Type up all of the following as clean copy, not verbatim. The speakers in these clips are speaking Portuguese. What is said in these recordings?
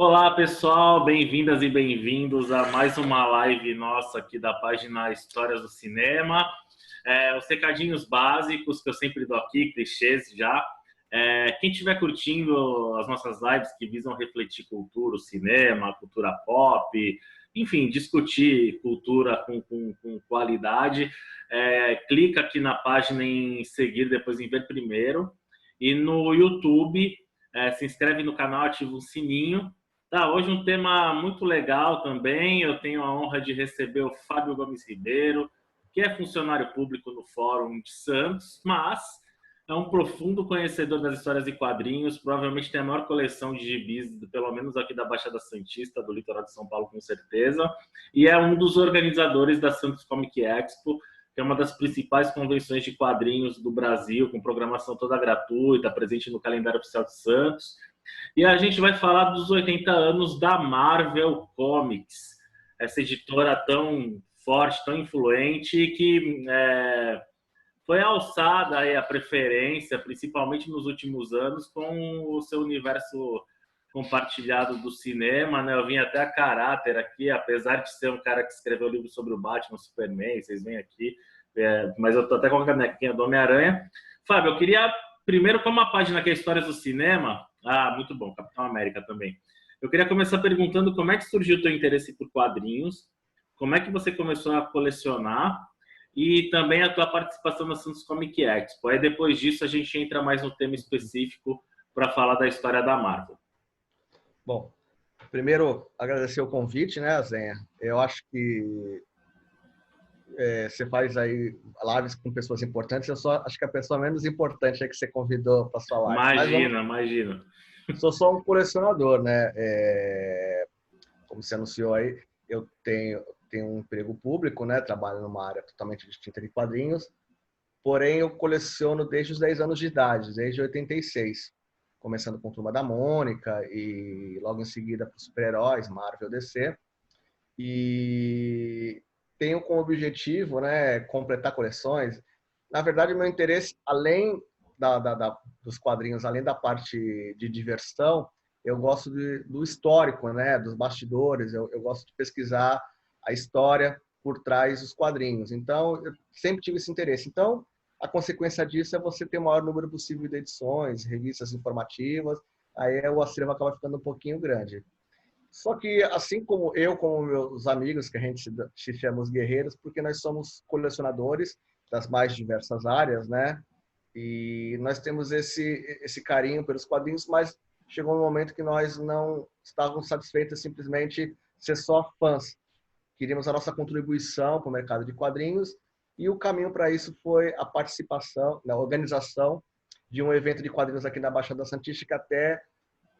Olá, pessoal, bem-vindas e bem-vindos a mais uma live nossa aqui da página Histórias do Cinema. Os recadinhos básicos que eu sempre dou aqui, clichês já. Quem estiver curtindo as nossas lives que visam refletir cultura, o cinema, cultura pop, enfim, discutir cultura com qualidade, clica aqui na página em seguir, depois em ver primeiro. E no YouTube, se inscreve no canal, ativa o sininho. Tá, hoje um tema muito legal também. Eu tenho a honra de receber o Fábio Gomes Ribeiro, que é funcionário público no Fórum de Santos, mas é um profundo conhecedor das histórias e quadrinhos. Provavelmente tem a maior coleção de gibis, pelo menos aqui da Baixada Santista, do litoral de São Paulo, com certeza. E é um dos organizadores da Santos Comic Expo, que é uma das principais convenções de quadrinhos do Brasil, com programação toda gratuita, presente no calendário oficial de Santos. E a gente vai falar dos 80 anos da Marvel Comics, essa editora tão forte, tão influente, que foi alçada aí a preferência, principalmente nos últimos anos, com o seu universo compartilhado do cinema, né? Eu vim até a caráter aqui, apesar de ser um cara que escreveu livro sobre o Batman, o Superman, vocês vêm aqui, mas eu tô até com a canequinha do Homem-Aranha. Fábio, eu queria primeiro, como a página que é Histórias do Cinema, muito bom, Capitão América também. Eu queria começar perguntando como é que surgiu o teu interesse por quadrinhos, como é que você começou a colecionar e também a tua participação na Santos Comic Expo. Aí depois disso a gente entra mais no tema específico para falar da história da Marvel. Bom, primeiro agradecer o convite, né, Zenha? Eu acho que você faz aí lives com pessoas importantes. Eu só acho que a pessoa menos importante é que você convidou para sua live. Imagina. Sou só um colecionador, né? Como você anunciou aí, eu tenho um emprego público, né? Trabalho numa área totalmente distinta de quadrinhos. Porém, eu coleciono desde os 10 anos de idade, desde 86. Começando com Turma da Mônica e logo em seguida para os super-heróis, Marvel, DC. E tenho como objetivo, né, completar coleções. Na verdade, meu interesse, além dos quadrinhos, além da parte de diversão, eu gosto do histórico, né, dos bastidores. Eu gosto de pesquisar a história por trás dos quadrinhos. Então, eu sempre tive esse interesse. Então, a consequência disso é você ter o maior número possível de edições, revistas informativas. Aí o acervo acaba ficando um pouquinho grande. Só que, assim como eu, como meus amigos, que a gente se chama os guerreiros, porque nós somos colecionadores das mais diversas áreas, né? E nós temos esse carinho pelos quadrinhos, mas chegou um momento que nós não estávamos satisfeitos simplesmente ser só fãs. Queríamos a nossa contribuição para o mercado de quadrinhos e o caminho para isso foi a participação, na organização de um evento de quadrinhos aqui na Baixada Santista, que até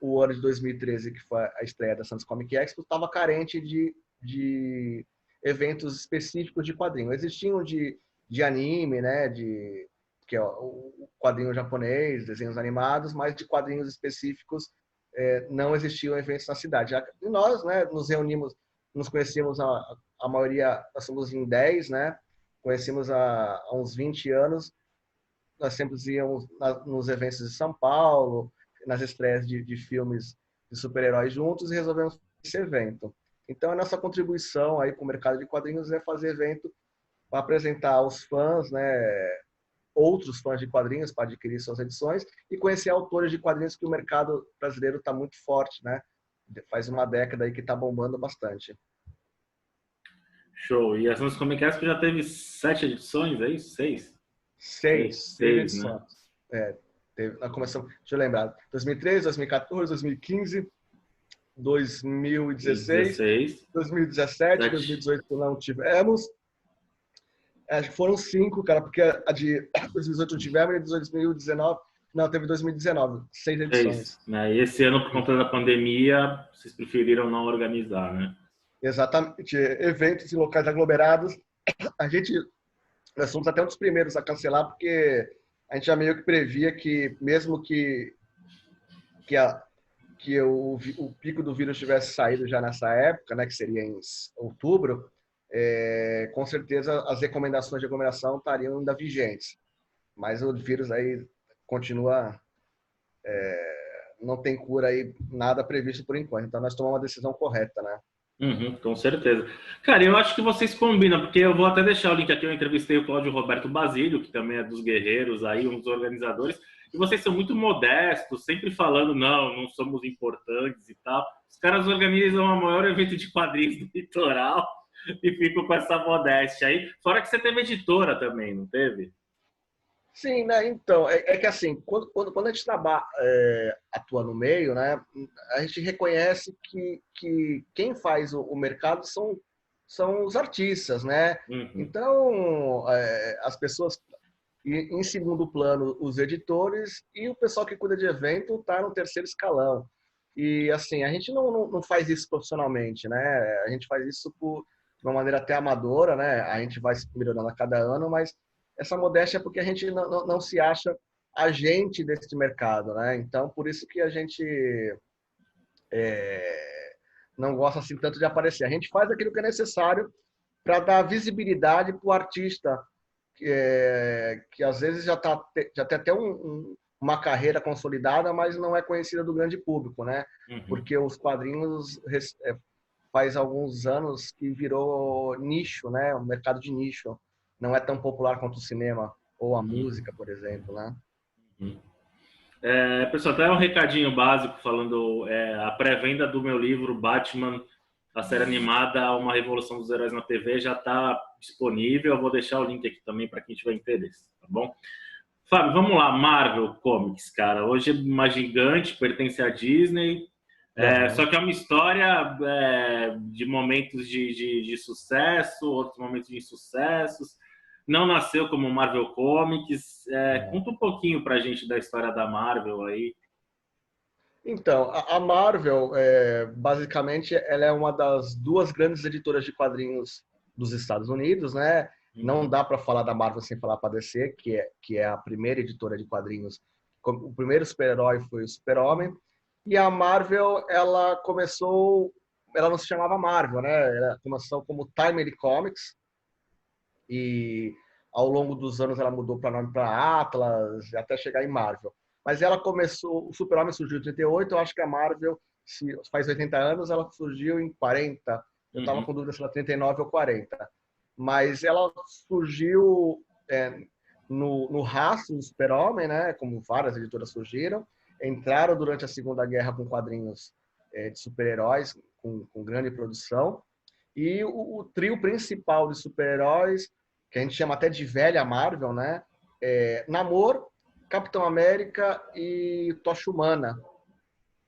o ano de 2013, que foi a estreia da Santos Comic Expo, estava carente de eventos específicos de quadrinho. Existiam de anime, né, que é o quadrinho japonês, desenhos animados, mas de quadrinhos específicos não existiam eventos na cidade. E nós, né, nos reunimos, nos conhecíamos a maioria, nós somos em 10, né, conhecemos há uns 20 anos, nós sempre íamos nos eventos de São Paulo, nas estreias de filmes de super-heróis juntos e resolvemos esse evento. Então, a nossa contribuição aí para o mercado de quadrinhos é fazer evento para apresentar aos fãs, né, outros fãs de quadrinhos para adquirir suas edições e conhecer autores de quadrinhos que o mercado brasileiro está muito forte, né? Faz uma década aí que está bombando bastante. Show. E a Santos Comic Expo já teve 7 edições, é isso? 6? Seis Né? edições. Nós começamos, deixa eu lembrar, 2013, 2014, 2015, 2016, 2017, 2018 não tivemos. Acho que foram 5, cara, porque a de 2018 não tivemos e a de 2019, não, teve 2019, 6 edições. Né? E esse ano, por conta da pandemia, vocês preferiram não organizar, né? Exatamente. Eventos em locais aglomerados. Nós fomos até um dos primeiros a cancelar, porque a gente já meio que previa que, mesmo que o pico do vírus tivesse saído já nessa época, né, que seria em outubro, com certeza as recomendações de aglomeração estariam ainda vigentes. Mas o vírus aí continua não tem cura aí, nada previsto por enquanto. Então, nós tomamos uma decisão correta, né? Uhum, com certeza. Cara, eu acho que vocês combinam, porque eu vou até deixar o link aqui. Eu entrevistei o Cláudio Roberto Basílio, que também é dos Guerreiros, aí, um dos organizadores, e vocês são muito modestos, sempre falando, não somos importantes e tal. Os caras organizam o maior evento de quadrinhos do litoral e ficam com essa modéstia aí. Fora que você teve editora também, não teve? Sim, né? Então, é que assim, quando a gente trabalha, atua no meio, né, a gente reconhece que quem faz o mercado são os artistas, né? Uhum. Então, as pessoas, em segundo plano, os editores e o pessoal que cuida de evento está no terceiro escalão. E, assim, a gente não faz isso profissionalmente, né? A gente faz isso de uma maneira até amadora, né? A gente vai se melhorando a cada ano, mas essa modéstia é porque a gente não se acha agente desse mercado, né? Então, por isso que a gente não gosta assim tanto de aparecer. A gente faz aquilo que é necessário para dar visibilidade para o artista, que às vezes já tem até uma carreira consolidada, mas não é conhecida do grande público, né? Uhum. Porque os quadrinhos faz alguns anos que virou nicho, né? Um mercado de nicho. Não é tão popular quanto o cinema ou a música, por exemplo, né? Uhum. Pessoal, até um recadinho básico falando a pré-venda do meu livro Batman, a série animada Uma Revolução dos Heróis na TV já está disponível. Eu vou deixar o link aqui também para quem tiver interesse, tá bom? Fábio, vamos lá, Marvel Comics, cara. Hoje é uma gigante, pertence à Disney, Uhum. só que é uma história de momentos de sucesso, outros momentos de insucessos. Não nasceu como Marvel Comics. Conta um pouquinho pra gente da história da Marvel aí. Então, a Marvel, basicamente, ela é uma das duas grandes editoras de quadrinhos dos Estados Unidos, né? Não Uhum. dá para falar da Marvel sem falar para a DC, que é a primeira editora de quadrinhos. O primeiro super-herói foi o Super-Homem. E a Marvel, ela não se chamava Marvel, né? Ela começou como Timely Comics e ao longo dos anos ela mudou para nome para Atlas, até chegar em Marvel. Mas ela começou, o Super-Homem surgiu em 38, eu acho que a Marvel faz 80 anos, ela surgiu em 40. Eu estava Uhum. com dúvida se ela 39 ou 40. Mas ela surgiu no rastro do Super-Homem, né? Como várias editoras surgiram. Entraram durante a Segunda Guerra com quadrinhos de super-heróis, com grande produção. E o trio principal de super-heróis, que a gente chama até de velha Marvel, né? Namor, Capitão América e Tocha Humana.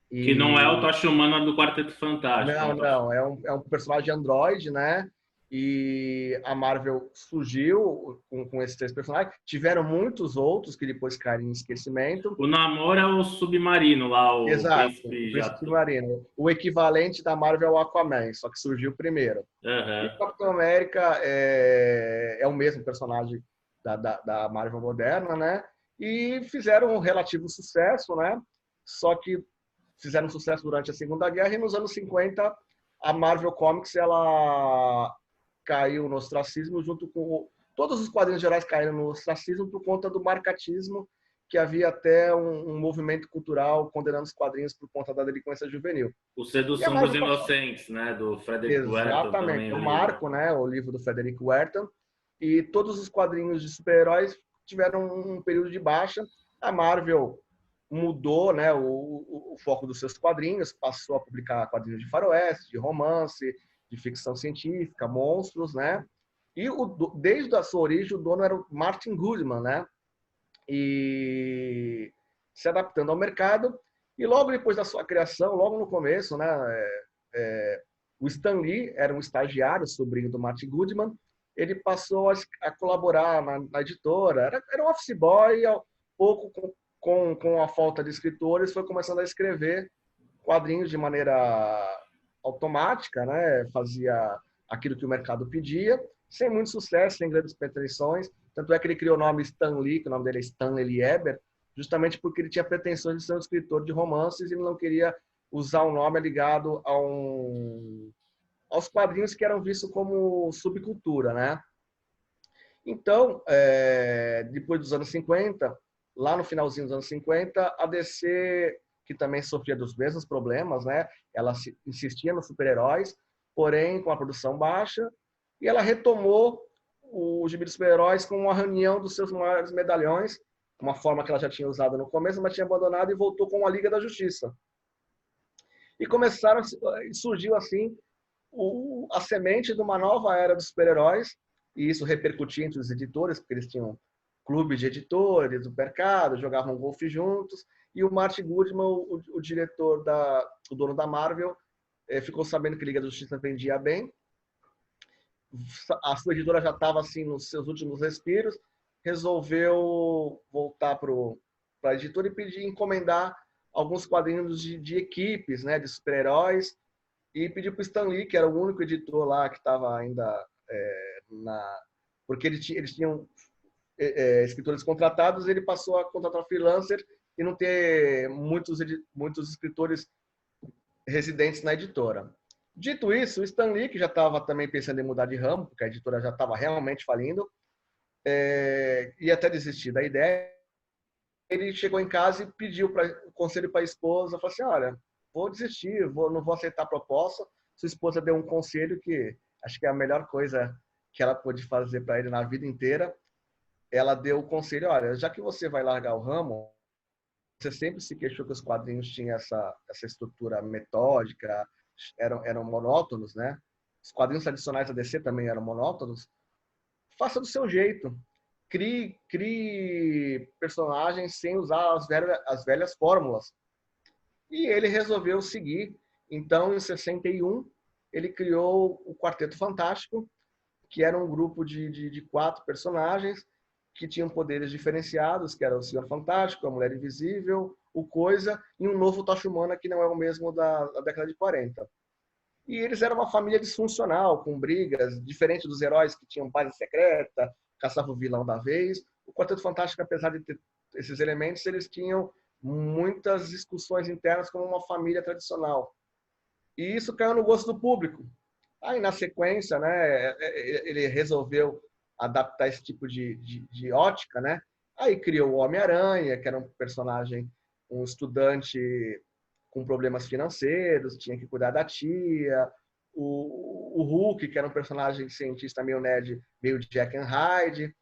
Que não é o E Tocha Humana do Quarteto Fantástico. É um Tocha... não, é um personagem androide, né? E a Marvel surgiu com esses três personagens. Tiveram muitos outros que depois caíram em esquecimento. O Namor é o submarino lá, o Exato, o príncipe Príncipe já... Submarino. O equivalente da Marvel é o Aquaman, só que surgiu primeiro. E o Uhum. Capitão América é o mesmo personagem da Marvel moderna, né? E fizeram um relativo sucesso, né? Só que fizeram sucesso durante a Segunda Guerra e nos anos 50 a Marvel Comics ela caiu no ostracismo junto com todos os quadrinhos gerais caíram no ostracismo por conta do marcatismo, que havia até um movimento cultural condenando os quadrinhos por conta da delinquência juvenil. O E a Sedução dos Marvel passou. Inocentes, né? Do Frederick Wertham Exatamente, também, é o o livro. Marco, né, o livro do Frederick Wertham, e todos os quadrinhos de super-heróis tiveram um período de baixa. A Marvel mudou, né, o foco dos seus quadrinhos, passou a publicar quadrinhos de faroeste, de romance, de ficção científica, monstros, né? E desde a sua origem o dono era o Martin Goodman, né? E se adaptando ao mercado. E logo depois da sua criação, logo no começo, né, o Stan Lee era um estagiário, sobrinho do Martin Goodman. Ele passou a colaborar na editora. Era um office boy, pouco com a falta de escritores, foi começando a escrever quadrinhos de maneira automática, né? Fazia aquilo que o mercado pedia, sem muito sucesso, sem grandes pretensões. Tanto é que ele criou o nome Stan Lee, que o nome dele é Stan Lieber, justamente porque ele tinha pretensões de ser um escritor de romances e ele não queria usar um nome ligado aos quadrinhos que eram vistos como subcultura, né? Então, depois dos anos 50, lá no finalzinho dos anos 50, a DC que também sofria dos mesmos problemas, né? Ela insistia nos super-heróis, porém com a produção baixa, e ela retomou o Gibi dos Super-Heróis com uma reunião dos seus maiores medalhões, uma forma que ela já tinha usado no começo, mas tinha abandonado, e voltou com a Liga da Justiça. E surgiu assim a semente de uma nova era dos super-heróis, e isso repercutia entre os editores, porque eles tinham clubes de editores, o mercado, jogavam golfe juntos, e o Martin Goodman, o diretor, o dono da Marvel, ficou sabendo que a Liga da Justiça vendia bem, a sua editora já estava assim nos seus últimos respiros, resolveu voltar para a editora e pedir encomendar alguns quadrinhos de equipes, né, de super-heróis, e pediu para o Stan Lee, que era o único editor lá que estava ainda porque eles tinham escritores contratados, ele passou a contratar freelancer e não ter muitos escritores residentes na editora. Dito isso, o Stan Lee, que já estava também pensando em mudar de ramo, porque a editora já estava realmente falindo, ia até desistir da ideia, ele chegou em casa e pediu o conselho para a esposa, falou assim, olha, vou desistir, não vou aceitar a proposta. Sua esposa deu um conselho que acho que é a melhor coisa que ela pôde fazer para ele na vida inteira. Ela deu o conselho, olha, já que você vai largar o ramo, você sempre se queixou que os quadrinhos tinham essa estrutura metódica, eram monótonos, né? Os quadrinhos tradicionais da DC também eram monótonos. Faça do seu jeito. Crie personagens sem usar as velhas fórmulas. E ele resolveu seguir. Então, em 61, ele criou o Quarteto Fantástico, que era um grupo de 4 personagens que tinham poderes diferenciados, que era o Senhor Fantástico, a Mulher Invisível, o Coisa e um novo Tocha Humana, que não é o mesmo da década de 40. E eles eram uma família disfuncional, com brigas, diferente dos heróis que tinham base secreta, caçavam o vilão da vez. O Quarteto Fantástico, apesar de ter esses elementos, eles tinham muitas discussões internas como uma família tradicional. E isso caiu no gosto do público. Aí, na sequência, né, ele resolveu adaptar esse tipo de ótica, né? Aí criou o Homem-Aranha, que era um personagem, um estudante com problemas financeiros, tinha que cuidar da tia. O Hulk, que era um personagem cientista meio nerd, meio Jack and Hyde.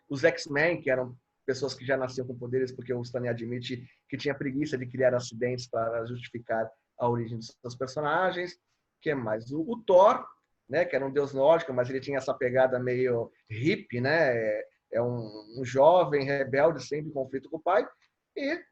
Os X-Men, que eram pessoas que já nasciam com poderes, porque o Stan Lee admite que tinha preguiça de criar acidentes para justificar a origem dos seus personagens. Que mais? O Thor, né, que era um deus nórdico, mas ele tinha essa pegada meio hippie, né? É um jovem rebelde, sempre em conflito com o pai. E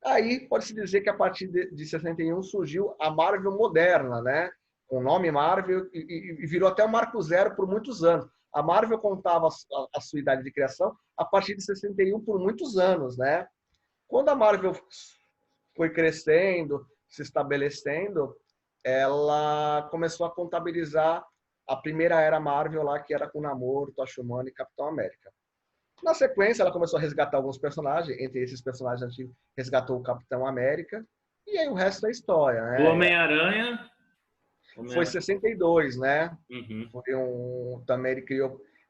aí pode-se dizer que a partir de 61 surgiu a Marvel moderna, né? Com o nome Marvel, e virou até o marco zero por muitos anos. A Marvel contava a sua idade de criação a partir de 61 por muitos anos, né? Quando a Marvel foi crescendo, se estabelecendo, ela começou a contabilizar a primeira era Marvel lá, que era com Namor, Tocha Humana e Capitão América. Na sequência, ela começou a resgatar alguns personagens, entre esses personagens antigos, resgatou o Capitão América, e aí o resto da história, O né? Homem-Aranha... Foi 62, né? Uhum. Também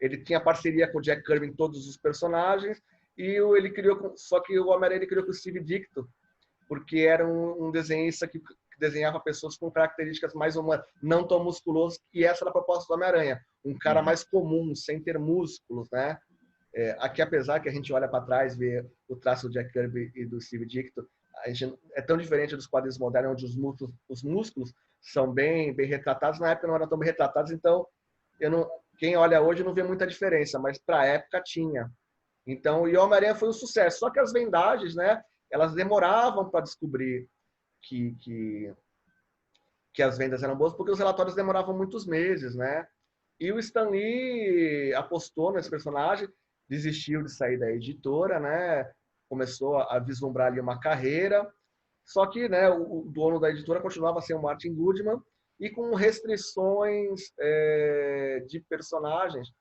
ele tinha parceria com o Jack Kirby em todos os personagens, e ele criou, só que o Homem-Aranha ele criou com o Steve Ditko, porque era um desenhista que desenhava pessoas com características mais humanas, não tão musculosas, e essa era a proposta do Homem-Aranha, um cara mais comum, sem ter músculos, né? Aqui, apesar que a gente olha para trás, vê o traço do Jack Kirby e do Steve Ditko, a gente é tão diferente dos quadrinhos modernos, onde os músculos são bem retratados. Na época não eram tão bem retratados, então quem olha hoje não vê muita diferença, mas para a época tinha. Então, o Homem-Aranha foi um sucesso. Só que as vendagens, né, elas demoravam para descobrir que as vendas eram boas, porque os relatórios demoravam muitos meses, né? E o Stan Lee apostou nesse personagem, desistiu de sair da editora, né? Começou a vislumbrar ali uma carreira. Só que, né, o dono da editora continuava sendo o Martin Goodman e com restrições de personagens,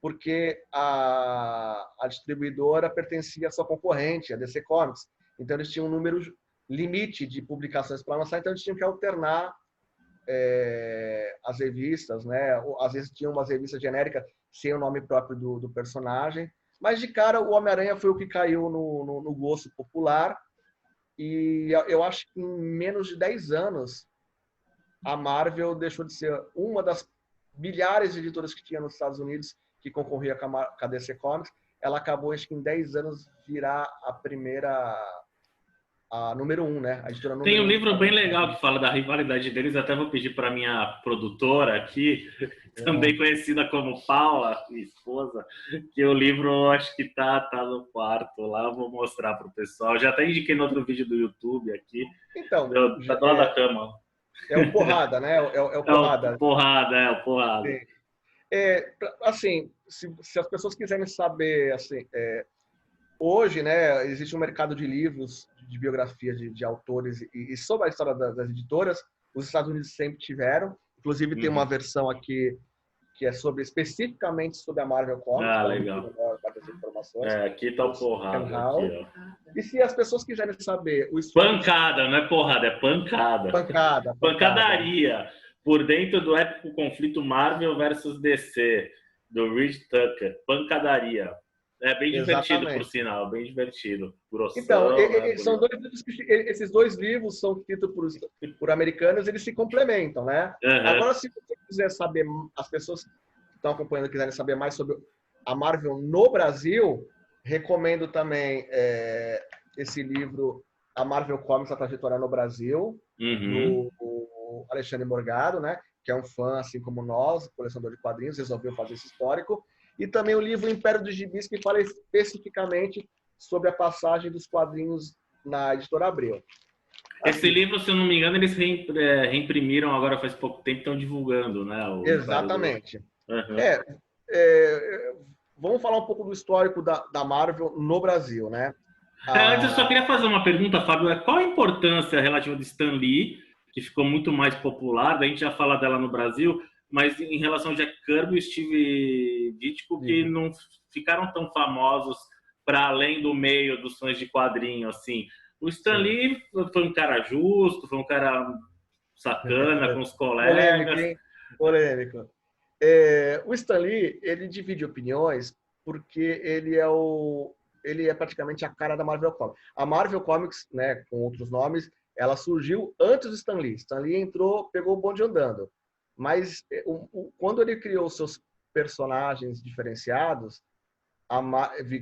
porque a distribuidora pertencia à sua concorrente, a DC Comics. Então, eles tinham um número limite de publicações para lançar, então eles tinham que alternar as revistas, né? Às vezes tinha umas revistas genéricas sem o nome próprio do personagem, Mas de cara o Homem-Aranha foi o que caiu no gosto popular e eu acho que em menos de 10 anos a Marvel deixou de ser uma das milhares de editoras que tinha nos Estados Unidos que concorria com a DC Comics. Ela acabou, acho que em 10 anos, virar a primeira, a número 1, né? A editora Tem número um 1 dos livro Estados bem Unidos. legal que fala da rivalidade deles, até vou pedir para minha produtora aqui, também conhecida como Paula, minha esposa, que o livro acho que tá no quarto lá, vou mostrar para o pessoal. Já até indiquei no outro vídeo do YouTube aqui, Então, tá do lado da cama. é o Porrada, né? É o É o Porrada. Porrada, é o Porrada. Sim. Assim, se as pessoas quiserem saber, assim, hoje, né, existe um mercado de livros, de biografias de autores e sobre a história das editoras, os Estados Unidos sempre tiveram. Inclusive tem uma versão aqui que é especificamente sobre a Marvel Comics, Ah, para não ter legal. várias informações. Aqui tá o Porrada. Aqui, ó. E se as pessoas quiserem saber o histórico... Pancada, não é porrada, é pancada. Pancada. Pancadaria. Por dentro do épico conflito Marvel versus DC, do Reed Tucker. Pancadaria. É bem divertido, por sinal, bem divertido. Grossão, então, né, são dois livros esses dois livros são escritos por americanos, eles se complementam, né? Agora, se você quiser saber, as pessoas que estão acompanhando quiserem saber mais sobre a Marvel no Brasil, recomendo também esse livro, A Marvel Comics, a Trajetória no Brasil, do Alexandre Morgado, né? Que é um fã, assim como nós, colecionador de quadrinhos, resolveu fazer esse histórico. E também o livro Império dos Gibis, que fala especificamente sobre a passagem dos quadrinhos na Editora Abril. Assim, esse livro, se eu não me engano, eles reimprimiram agora faz pouco tempo, estão divulgando, né? Exatamente. Vamos falar um pouco do histórico da Marvel no Brasil, né? Antes, eu só queria fazer uma pergunta, Fábio. Qual a importância relativa de Stan Lee, que ficou muito mais popular, a gente já fala dela no Brasil, mas em relação a Jack Kirby e Steve Ditko, que não ficaram tão famosos para além do meio dos fãs de quadrinho, assim. O Stan Lee foi um cara justo, foi um cara sacana com os colegas. Polêmico. O Stan Lee, ele divide opiniões porque ele é praticamente a cara da Marvel Comics. A Marvel Comics, né, com outros nomes, ela surgiu antes do Stan Lee. Stan Lee entrou, pegou o bonde andando. Mas quando ele criou seus personagens diferenciados,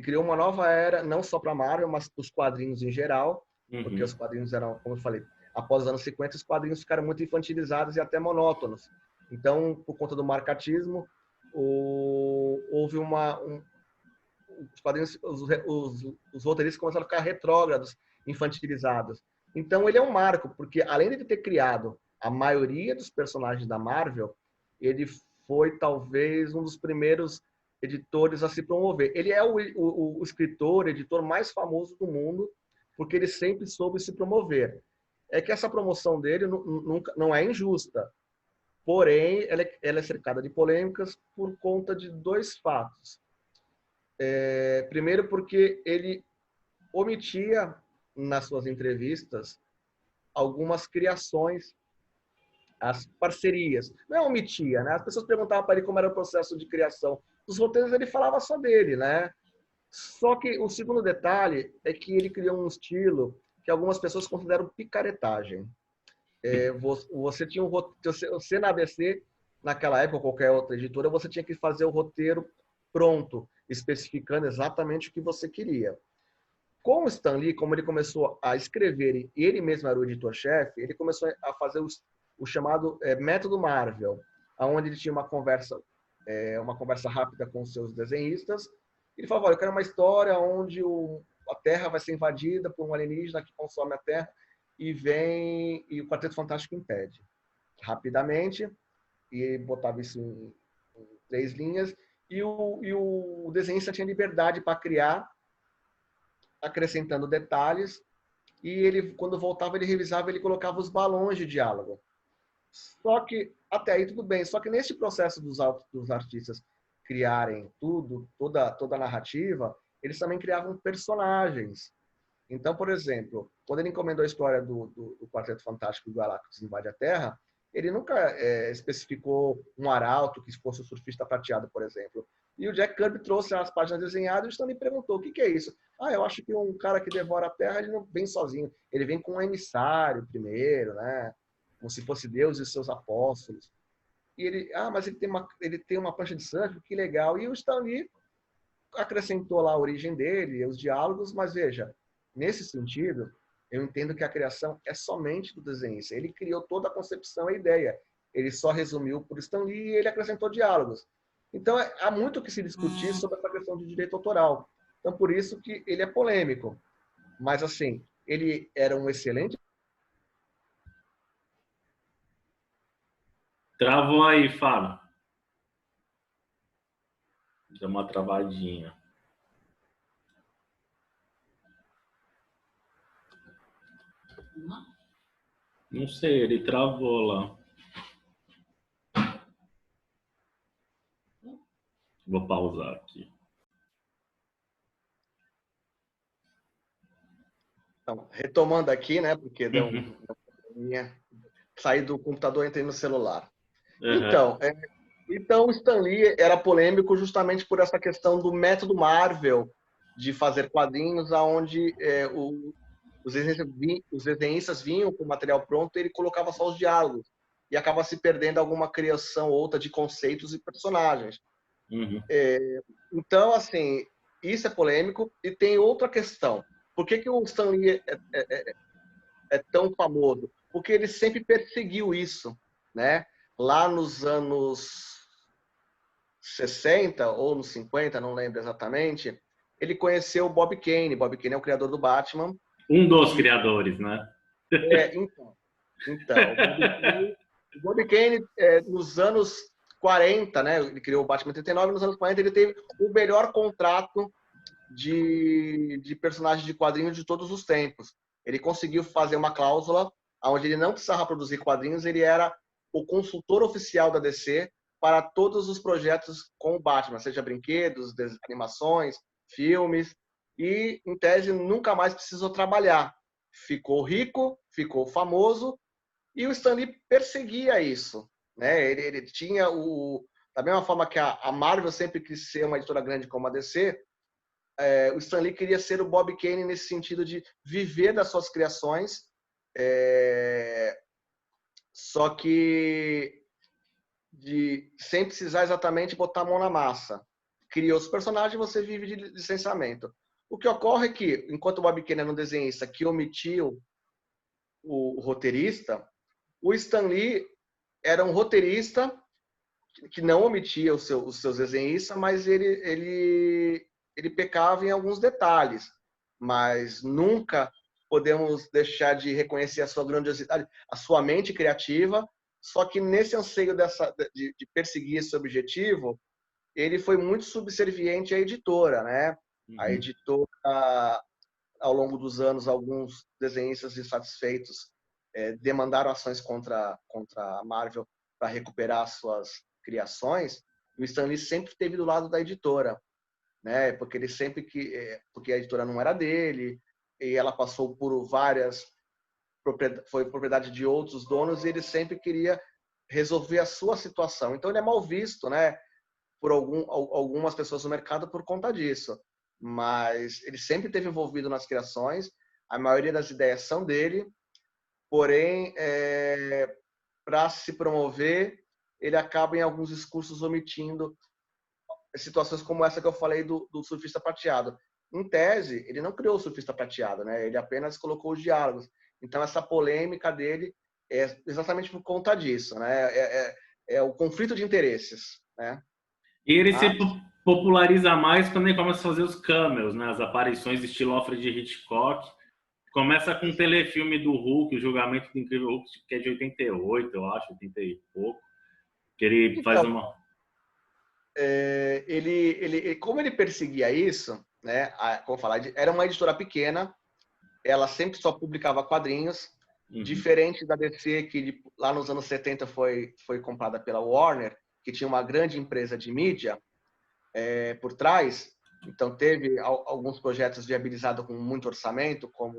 criou uma nova era, não só para a Marvel, mas para os quadrinhos em geral, porque os quadrinhos eram, como eu falei, após os anos 50, os quadrinhos ficaram muito infantilizados e até monótonos. Então, por conta do marcatismo, houve os quadrinhos, os roteiristas começaram a ficar retrógrados, infantilizados. Então, ele é um marco, porque além de ter criado a maioria dos personagens da Marvel, ele foi talvez um dos primeiros editores a se promover. Ele é o escritor, editor mais famoso do mundo, porque ele sempre soube se promover. É que essa promoção dele não é injusta, porém, ela é cercada de polêmicas por conta de dois fatos. Primeiro, porque ele omitia nas suas entrevistas algumas criações, as parcerias. Não é omitia, né? As pessoas perguntavam para ele como era o processo de criação. Os roteiros ele falava só dele, né? Só que o segundo detalhe é que ele criou um estilo que algumas pessoas consideram picaretagem. Você tinha você na ABC, naquela época, ou qualquer outra editora, você tinha que fazer o roteiro pronto, especificando exatamente o que você queria. Com o Stan Lee, como ele começou a escrever, e ele mesmo era o editor-chefe, ele começou a fazer o chamado método Marvel, onde ele tinha uma conversa rápida com os seus desenhistas. Ele falava, olha, eu quero uma história onde a Terra vai ser invadida por um alienígena que consome a Terra e o Quarteto Fantástico impede. Rapidamente, e botava isso em 3 linhas, e o desenhista tinha liberdade para criar, acrescentando detalhes, e ele, quando voltava, ele revisava, ele colocava os balões de diálogo. Só que, até aí tudo bem, só que nesse processo dos artistas criarem toda a narrativa, eles também criavam personagens. Então, por exemplo, quando ele encomendou a história do Quarteto Fantástico e Galactus invade a Terra, ele nunca especificou um arauto que fosse o surfista prateado, por exemplo. E o Jack Kirby trouxe as páginas desenhadas e o Stan Lee perguntou, o que é isso? Ah, eu acho que um cara que devora a Terra, ele não vem sozinho. Ele vem com um emissário primeiro, né? Como se fosse Deus e seus apóstolos. E ele, mas ele tem uma prancha de surf, que legal. E o Stan Lee acrescentou lá a origem dele, os diálogos, mas veja, nesse sentido, eu entendo que a criação é somente do desenhista. Ele criou toda a concepção e a ideia. Ele só resumiu por Stan Lee e ele acrescentou diálogos. Então, há muito o que se discutir sobre essa questão de direito autoral. Então, por isso que ele é polêmico. Mas, assim, ele era um excelente... Travou aí, Fábio. Deu uma travadinha. Não sei, ele travou lá. Vou pausar aqui. Então, retomando aqui, né? Porque deu saí do computador e entrei no celular. Então, o Stan Lee era polêmico justamente por essa questão do método Marvel de fazer quadrinhos, onde os desenhistas vinham com o material pronto e ele colocava só os diálogos. E acaba se perdendo alguma criação outra de conceitos e personagens. Então, assim, isso é polêmico. E tem outra questão. Por que o Stan Lee é tão famoso? Porque ele sempre perseguiu isso, né? Lá nos anos 60 ou nos 50, não lembro exatamente, ele conheceu o Bob Kane. Bob Kane é o criador do Batman. Um dos criadores, né? Então o Bob Kane, nos anos 40, né? Ele criou o Batman 89, nos anos 40 ele teve o melhor contrato de personagem de quadrinhos de todos os tempos. Ele conseguiu fazer uma cláusula onde ele não precisava produzir quadrinhos, ele era o consultor oficial da DC para todos os projetos com o Batman, seja brinquedos, animações, filmes, e, em tese, nunca mais precisou trabalhar. Ficou rico, ficou famoso, e o Stan Lee perseguia isso. Né? Ele tinha da mesma forma que a Marvel sempre quis ser uma editora grande como a DC, o Stan Lee queria ser o Bob Kane nesse sentido de viver das suas criações, só que sem precisar exatamente botar a mão na massa. Criou os personagens, você vive de licenciamento. O que ocorre é que, enquanto o Bob Kane era um desenhista que omitiu o roteirista, o Stan Lee era um roteirista que não omitia os seus desenhistas, mas ele pecava em alguns detalhes. Mas nunca podemos deixar de reconhecer a sua grandiosidade, a sua mente criativa. Só que nesse anseio de perseguir esse objetivo, ele foi muito subserviente à editora, né? A editora, ao longo dos anos, alguns desenhistas insatisfeitos demandaram ações contra a Marvel para recuperar suas criações. E o Stan Lee sempre esteve do lado da editora, né? Porque porque a editora não era dele e ela passou por várias foi propriedade de outros donos e ele sempre queria resolver a sua situação. Então ele é mal visto, né? Por algumas pessoas no mercado por conta disso. Mas ele sempre esteve envolvido nas criações. A maioria das ideias são dele. Porém, para se promover, ele acaba em alguns discursos omitindo situações como essa que eu falei do surfista prateado. Em tese, ele não criou o surfista prateado, né? Ele apenas colocou os diálogos. Então, essa polêmica dele é exatamente por conta disso, né? É o conflito de interesses, né? E ele se populariza mais quando ele começa a fazer os cameos, né? As aparições estilo Alfred Hitchcock. Começa com um telefilme do Hulk, o Julgamento do Incrível Hulk, que é de 88, eu acho, 80 e pouco. Que ele faz uma... Como ele perseguia isso, né? Como falar, era uma editora pequena, ela sempre só publicava quadrinhos, diferente da DC, que lá nos anos 70 foi comprada pela Warner, que tinha uma grande empresa de mídia por trás. Então teve alguns projetos viabilizados com muito orçamento, como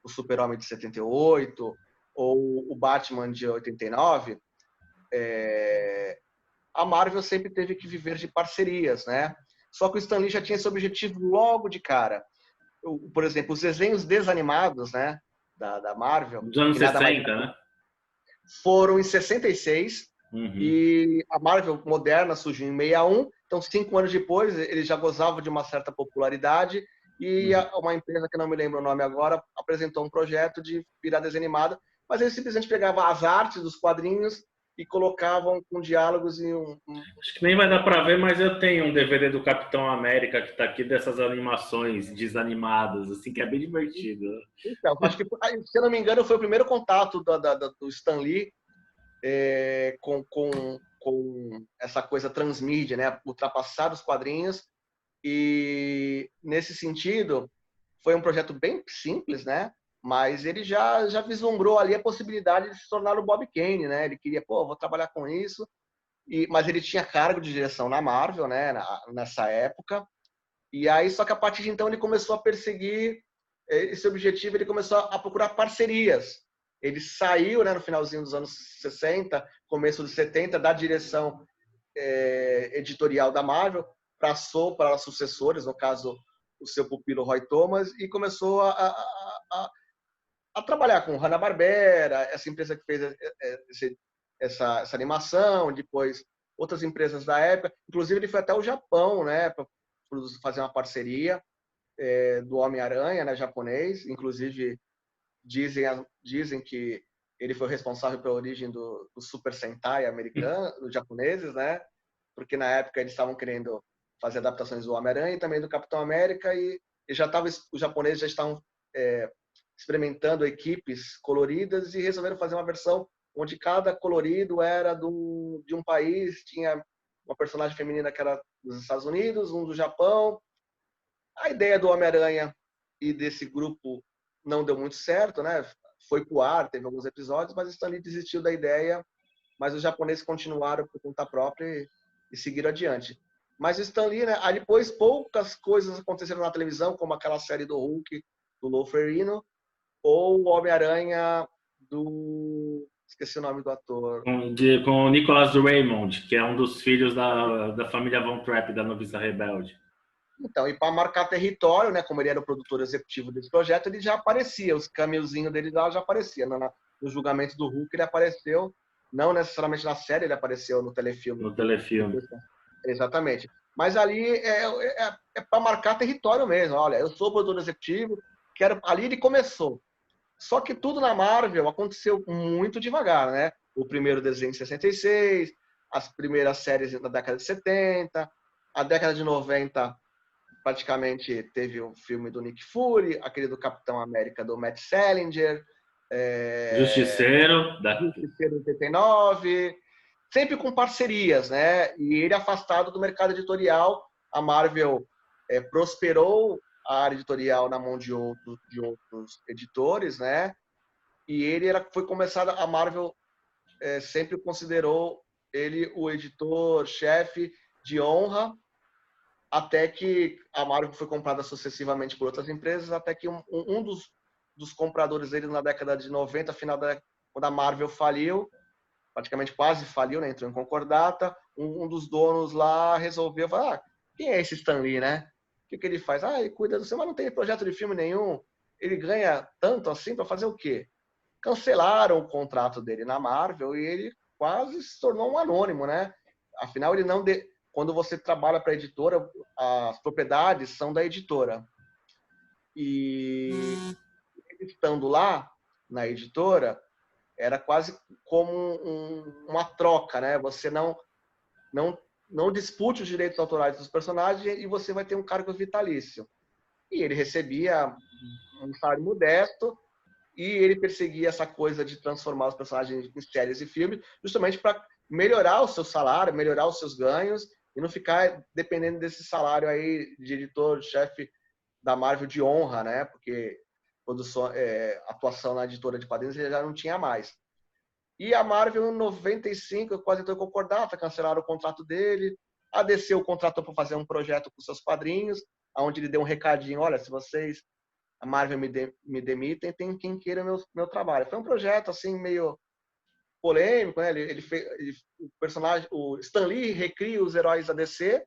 o Super-Homem de 78 ou o Batman de 89. a Marvel sempre teve que viver de parcerias, né? Só que o Stan Lee já tinha esse objetivo logo de cara. Por exemplo, os desenhos desanimados, né, da Marvel, Dos anos que nada mais 60, né? foram em 66 Uhum. e a Marvel moderna surgiu em 61. Então, 5 anos depois, ele já gozava de uma certa popularidade e Uhum. uma empresa que não me lembro o nome agora apresentou um projeto de virar desenho animado, mas eles simplesmente pegavam as artes dos quadrinhos e colocavam com diálogos em Acho que nem vai dar para ver, mas eu tenho um DVD do Capitão América que tá aqui dessas animações desanimadas, assim, que é bem divertido. Então, acho que, se eu não me engano, foi o primeiro contato do Stan Lee com essa coisa transmídia, né? Ultrapassar os quadrinhos. E, nesse sentido, foi um projeto bem simples, né? Mas ele já vislumbrou ali a possibilidade de se tornar o Bob Kane, né? Ele queria, pô, vou trabalhar com isso. Mas ele tinha cargo de direção na Marvel, né? Nessa época. E aí, só que a partir de então, ele começou a perseguir esse objetivo, ele começou a procurar parcerias. Ele saiu, né, no finalzinho dos anos 60, começo dos 70, da direção editorial da Marvel, passou para os sucessores, no caso, o seu pupilo Roy Thomas, e começou a trabalhar com Hanna-Barbera, essa empresa que fez essa animação, depois outras empresas da época. Inclusive, ele foi até o Japão, né, para fazer uma parceria do Homem-Aranha, né, japonês. Inclusive, dizem que ele foi responsável pela origem do Super Sentai americano, dos japoneses, né? Porque na época eles estavam querendo fazer adaptações do Homem-Aranha e também do Capitão América, e os japoneses já estavam experimentando equipes coloridas e resolveram fazer uma versão onde cada colorido era de um país, tinha uma personagem feminina que era dos Estados Unidos, um do Japão. A ideia do Homem-Aranha e desse grupo não deu muito certo, né? Foi pro ar, teve alguns episódios, mas Stan Lee desistiu da ideia, mas os japoneses continuaram por conta própria e seguiram adiante. Mas o Stan Lee, né? Aí depois poucas coisas aconteceram na televisão, como aquela série do Hulk, do Lou Ferrigno, ou o Homem-Aranha do... Esqueci o nome do ator. Com o Nicholas Raymond, que é um dos filhos da família Von Trapp, da Noviça Rebelde. Então, e para marcar território, né, como ele era o produtor executivo desse projeto, ele já aparecia, os cameozinhos dele lá já aparecia. No julgamento do Hulk ele apareceu, não necessariamente na série, ele apareceu no telefilme. No telefilme. Exatamente. Mas ali é para marcar território mesmo. Olha, eu sou o produtor executivo, ali ele começou. Só que tudo na Marvel aconteceu muito devagar, né? O primeiro desenho em 66, as primeiras séries na década de 70, a década de 90 praticamente teve o filme do Nick Fury, aquele do Capitão América do Matt Salinger, Justiceiro, Justiceiro 89, sempre com parcerias, né? E ele afastado do mercado editorial, a Marvel prosperou a área editorial na mão de outros editores, né? E ele foi começado, a Marvel sempre considerou ele o editor-chefe de honra, até que a Marvel foi comprada sucessivamente por outras empresas, até que um dos compradores dele na década de 90, quando a Marvel faliu, praticamente quase faliu, né, entrou em concordata, um dos donos lá resolveu falar, quem é esse Stan Lee, né? O que ele faz? Ele cuida do seu, mas não tem projeto de filme nenhum, ele ganha tanto assim para fazer o quê? Cancelaram o contrato dele na Marvel e ele quase se tornou um anônimo, né? Afinal, ele não... Quando você trabalha para a editora, as propriedades são da editora. E ele estando lá, na editora, era quase como uma troca, né? Você não dispute os direitos autorais dos personagens e você vai ter um cargo vitalício. E ele recebia um salário modesto e ele perseguia essa coisa de transformar os personagens em séries e filmes, justamente para melhorar o seu salário, melhorar os seus ganhos e não ficar dependendo desse salário aí de editor-chefe da Marvel de honra, né? Porque atuação na editora de quadrinhos ele já não tinha mais. E a Marvel, em 95, quase entrou em concordata, cancelaram o contrato dele. A DC o contratou para fazer um projeto com seus padrinhos, onde ele deu um recadinho: olha, se vocês, a Marvel me demitem, tem quem queira meu trabalho. Foi um projeto assim meio polêmico, né? O personagem, o Stan Lee recria os heróis da DC,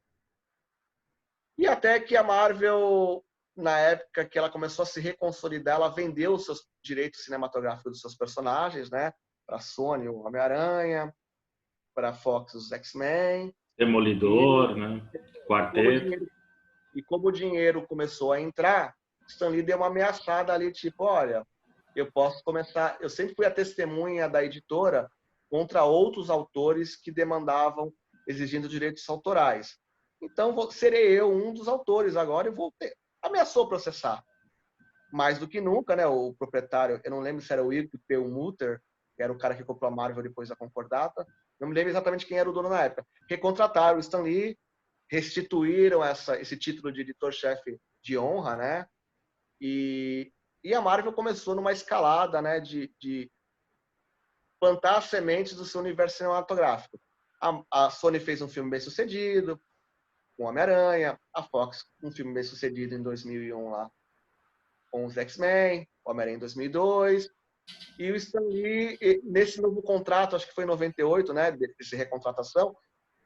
e até que a Marvel, na época que ela começou a se reconsolidar, ela vendeu os seus direitos cinematográficos dos seus personagens, né? Para a Sony, o Homem-Aranha, para a Fox, os X-Men. Demolidor, né? Como o Quarteto. dinheiro, como o dinheiro começou a entrar, Stan Lee deu uma ameaçada ali, tipo, olha, eu posso começar... Eu sempre fui a testemunha da editora contra outros autores que demandavam, exigindo direitos autorais. Então, serei eu um dos autores agora e vou ter... Ameaçou processar. Mais do que nunca, né? O proprietário, eu não lembro se era o Irk Perlmutter, que era o cara que comprou a Marvel depois da Concordata. Não me lembro exatamente quem era o dono na época. Recontrataram o Stan Lee, restituíram esse título de editor-chefe de honra, né? E a Marvel começou numa escalada, né? De plantar as sementes do seu universo cinematográfico. A Sony fez um filme bem sucedido, com Homem-Aranha, a Fox um filme bem sucedido em 2001 lá, com os X-Men, o Homem-Aranha em 2002, e o Stan Lee, nesse novo contrato, acho que foi em 98, né, dessa recontratação,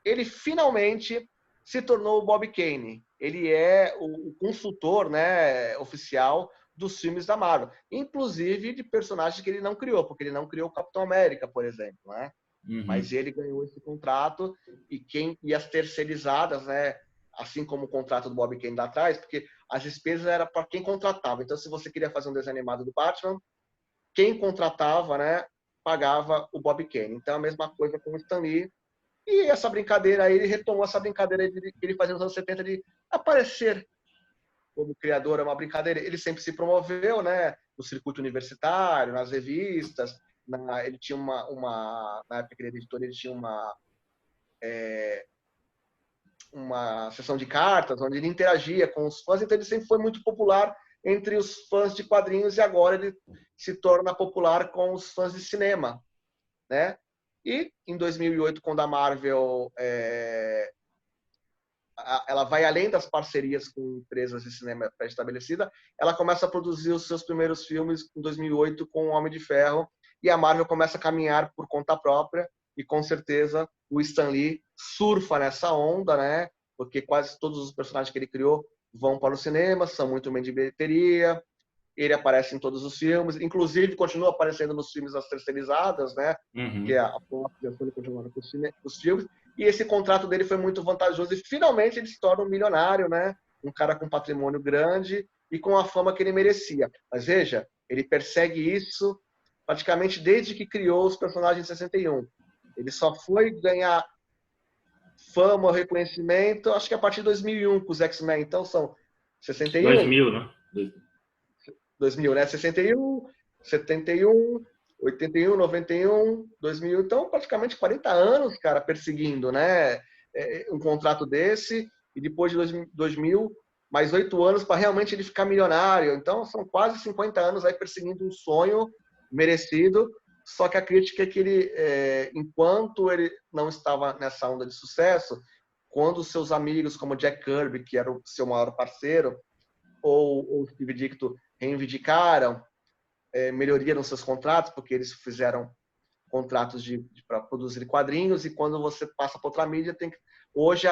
ele finalmente se tornou o Bob Kane. Ele é o consultor, né, oficial dos filmes da Marvel, inclusive de personagens que ele não criou, porque ele não criou o Capitão América, por exemplo, né? Uhum. Mas ele ganhou esse contrato e as terceirizadas, né? Assim como o contrato do Bob Kane lá atrás, porque as despesas eram para quem contratava. Então, se você queria fazer um desenho animado do Batman, quem contratava, né, pagava o Bob Kane. Então, a mesma coisa com o Stan Lee. E essa brincadeira aí, ele retomou essa brincadeira que ele fazia nos anos 70 de aparecer como criador, é uma brincadeira. Ele sempre se promoveu, né, no circuito universitário, nas revistas. Ele tinha na época que ele era editor, ele tinha uma sessão de cartas, onde ele interagia com os fãs, então ele sempre foi muito popular entre os fãs de quadrinhos e agora ele se torna popular com os fãs de cinema, né? E em 2008, quando a Marvel ela vai além das parcerias com empresas de cinema pré-estabelecida, ela começa a produzir os seus primeiros filmes em 2008 com o Homem de Ferro, e a Marvel começa a caminhar por conta própria, e com certeza o Stan Lee surfa nessa onda, né? Porque quase todos os personagens que ele criou vão para o cinema, são muito bem de bilheteria, ele aparece em todos os filmes, inclusive continua aparecendo nos filmes das terceirizadas, né? Uhum. Que a Sony continua com os filmes, e esse contrato dele foi muito vantajoso, e finalmente ele se torna um milionário, né? Um cara com patrimônio grande e com a fama que ele merecia. Mas veja, ele persegue isso praticamente desde que criou os personagens em 61. Ele só foi ganhar fama, reconhecimento, acho que a partir de 2001 com os X-Men. Então são 61... 2000, né? 2000, né? 61, 71, 81, 91, 2000. Então, praticamente 40 anos, cara, perseguindo, né? Um contrato desse. E depois de 2000, mais 8 anos para realmente ele ficar milionário. Então, são quase 50 anos aí perseguindo um sonho merecido. Só que a crítica é que ele, enquanto ele não estava nessa onda de sucesso, quando seus amigos, como Jack Kirby, que era o seu maior parceiro, ou Steve Ditko reivindicaram melhoria nos seus contratos, porque eles fizeram contratos para produzir quadrinhos, e quando você passa para outra mídia, tem que... Hoje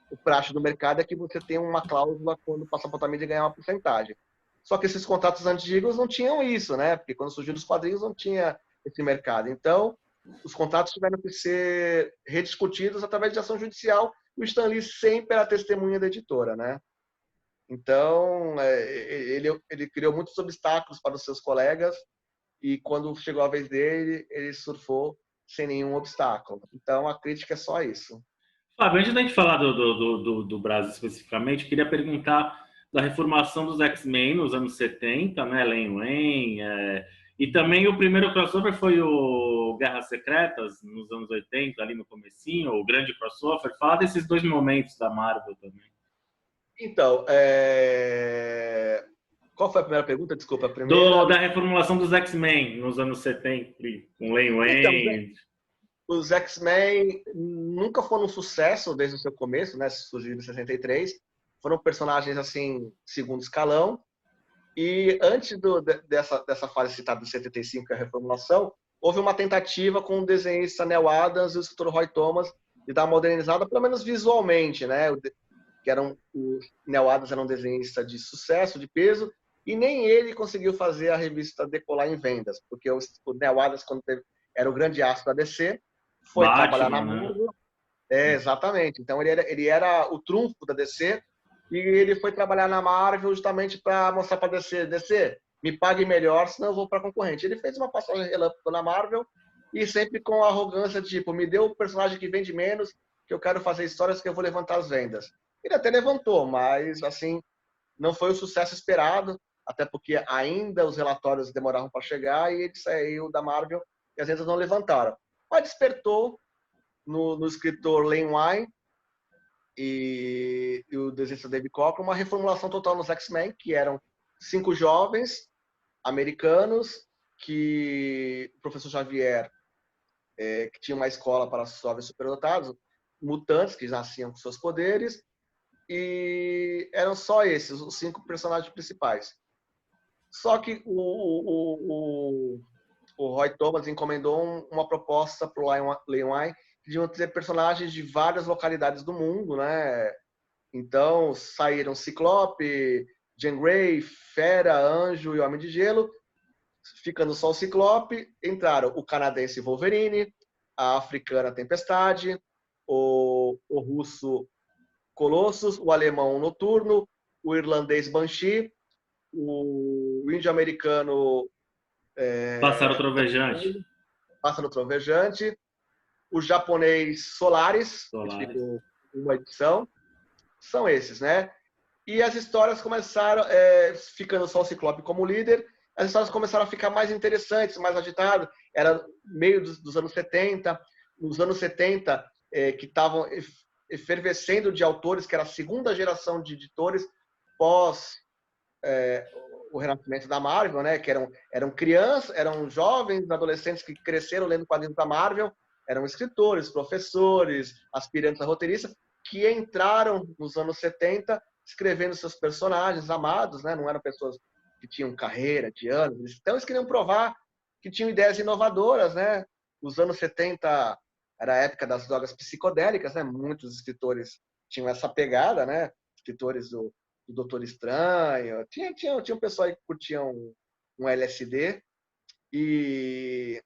o praxe do mercado é que você tem uma cláusula quando passa para outra mídia ganhar uma porcentagem. Só que esses contratos antigos não tinham isso, né? Porque quando surgiu os quadrinhos não tinha esse mercado. Então, os contratos tiveram que ser rediscutidos através de ação judicial, e o Stan Lee sempre era testemunha da editora, né? Então, ele criou muitos obstáculos para os seus colegas, e quando chegou a vez dele, ele surfou sem nenhum obstáculo. Então, a crítica é só isso. Fábio, antes da gente falar do Brasil especificamente, eu queria perguntar da reformação dos X-Men nos anos 70, né? Len Wayne, e também o primeiro crossover foi o Guerras Secretas, nos anos 80, ali no comecinho, o grande crossover. Fala desses dois momentos da Marvel também. Então, qual foi a primeira pergunta? Desculpa, a primeira... Da reformulação dos X-Men nos anos 70, com Len Wayne. Então, os X-Men nunca foram um sucesso desde o seu começo, né? Surgiram em 63. Foram personagens, assim, segundo escalão. E antes dessa fase citada de 75, que é a reformulação, houve uma tentativa com o desenhista Neil Adams e o escritor Roy Thomas de dar uma modernizada, pelo menos visualmente, né? O Neil Adams era um desenhista de sucesso, de peso, e nem ele conseguiu fazer a revista decolar em vendas, porque o Neil Adams, era o grande astro da DC, foi trabalhar na Batman, né? Marvel. Exatamente. Então ele era o trunfo da DC e ele foi trabalhar na Marvel justamente para mostrar para DC, me pague melhor, senão eu vou para concorrente. Ele fez uma passagem relâmpago na Marvel e sempre com arrogância, tipo, me dê o personagem que vende menos, que eu quero fazer histórias que eu vou levantar as vendas. Ele até levantou, mas assim, não foi o sucesso esperado, até porque ainda os relatórios demoraram para chegar e ele saiu da Marvel e as vendas não levantaram. Mas despertou no escritor Len Wein e o desenhista David Cockrum uma reformulação total nos X-Men, que eram 5 jovens americanos que o professor Xavier, que tinha uma escola para jovens superdotados, mutantes que nasciam com seus poderes, e eram só esses, os 5 personagens principais. Só que o Roy Thomas encomendou uma proposta para o Len Wein de ter personagens de várias localidades do mundo, né? Então saíram Ciclope, Jean Grey, Fera, Anjo e Homem de Gelo. Ficando só o Ciclope, entraram o canadense Wolverine, a africana Tempestade, o russo Colossus, o alemão Noturno, o irlandês Banshee, o índio-americano Pássaro Trovejante. Pássaro Trovejante, o japonês Solaris, que ficou uma edição. São esses, né? E as histórias começaram, ficando só o Ciclope como líder, as histórias começaram a ficar mais interessantes, mais agitadas. Era meio dos anos 70. Nos anos 70, que estavam efervescendo de autores, que era a segunda geração de editores pós o renascimento da Marvel, né? Que eram crianças, eram jovens, adolescentes que cresceram lendo quadrinhos da Marvel, eram escritores, professores, aspirantes a roteiristas, que entraram nos anos 70 escrevendo seus personagens amados, né? Não eram pessoas que tinham carreira de anos, então eles queriam provar que tinham ideias inovadoras, né? Os anos 70 era a época das drogas psicodélicas, né? Muitos escritores tinham essa pegada, né? Escritores do Doutor Estranho, tinha um pessoal que curtiam um LSD, e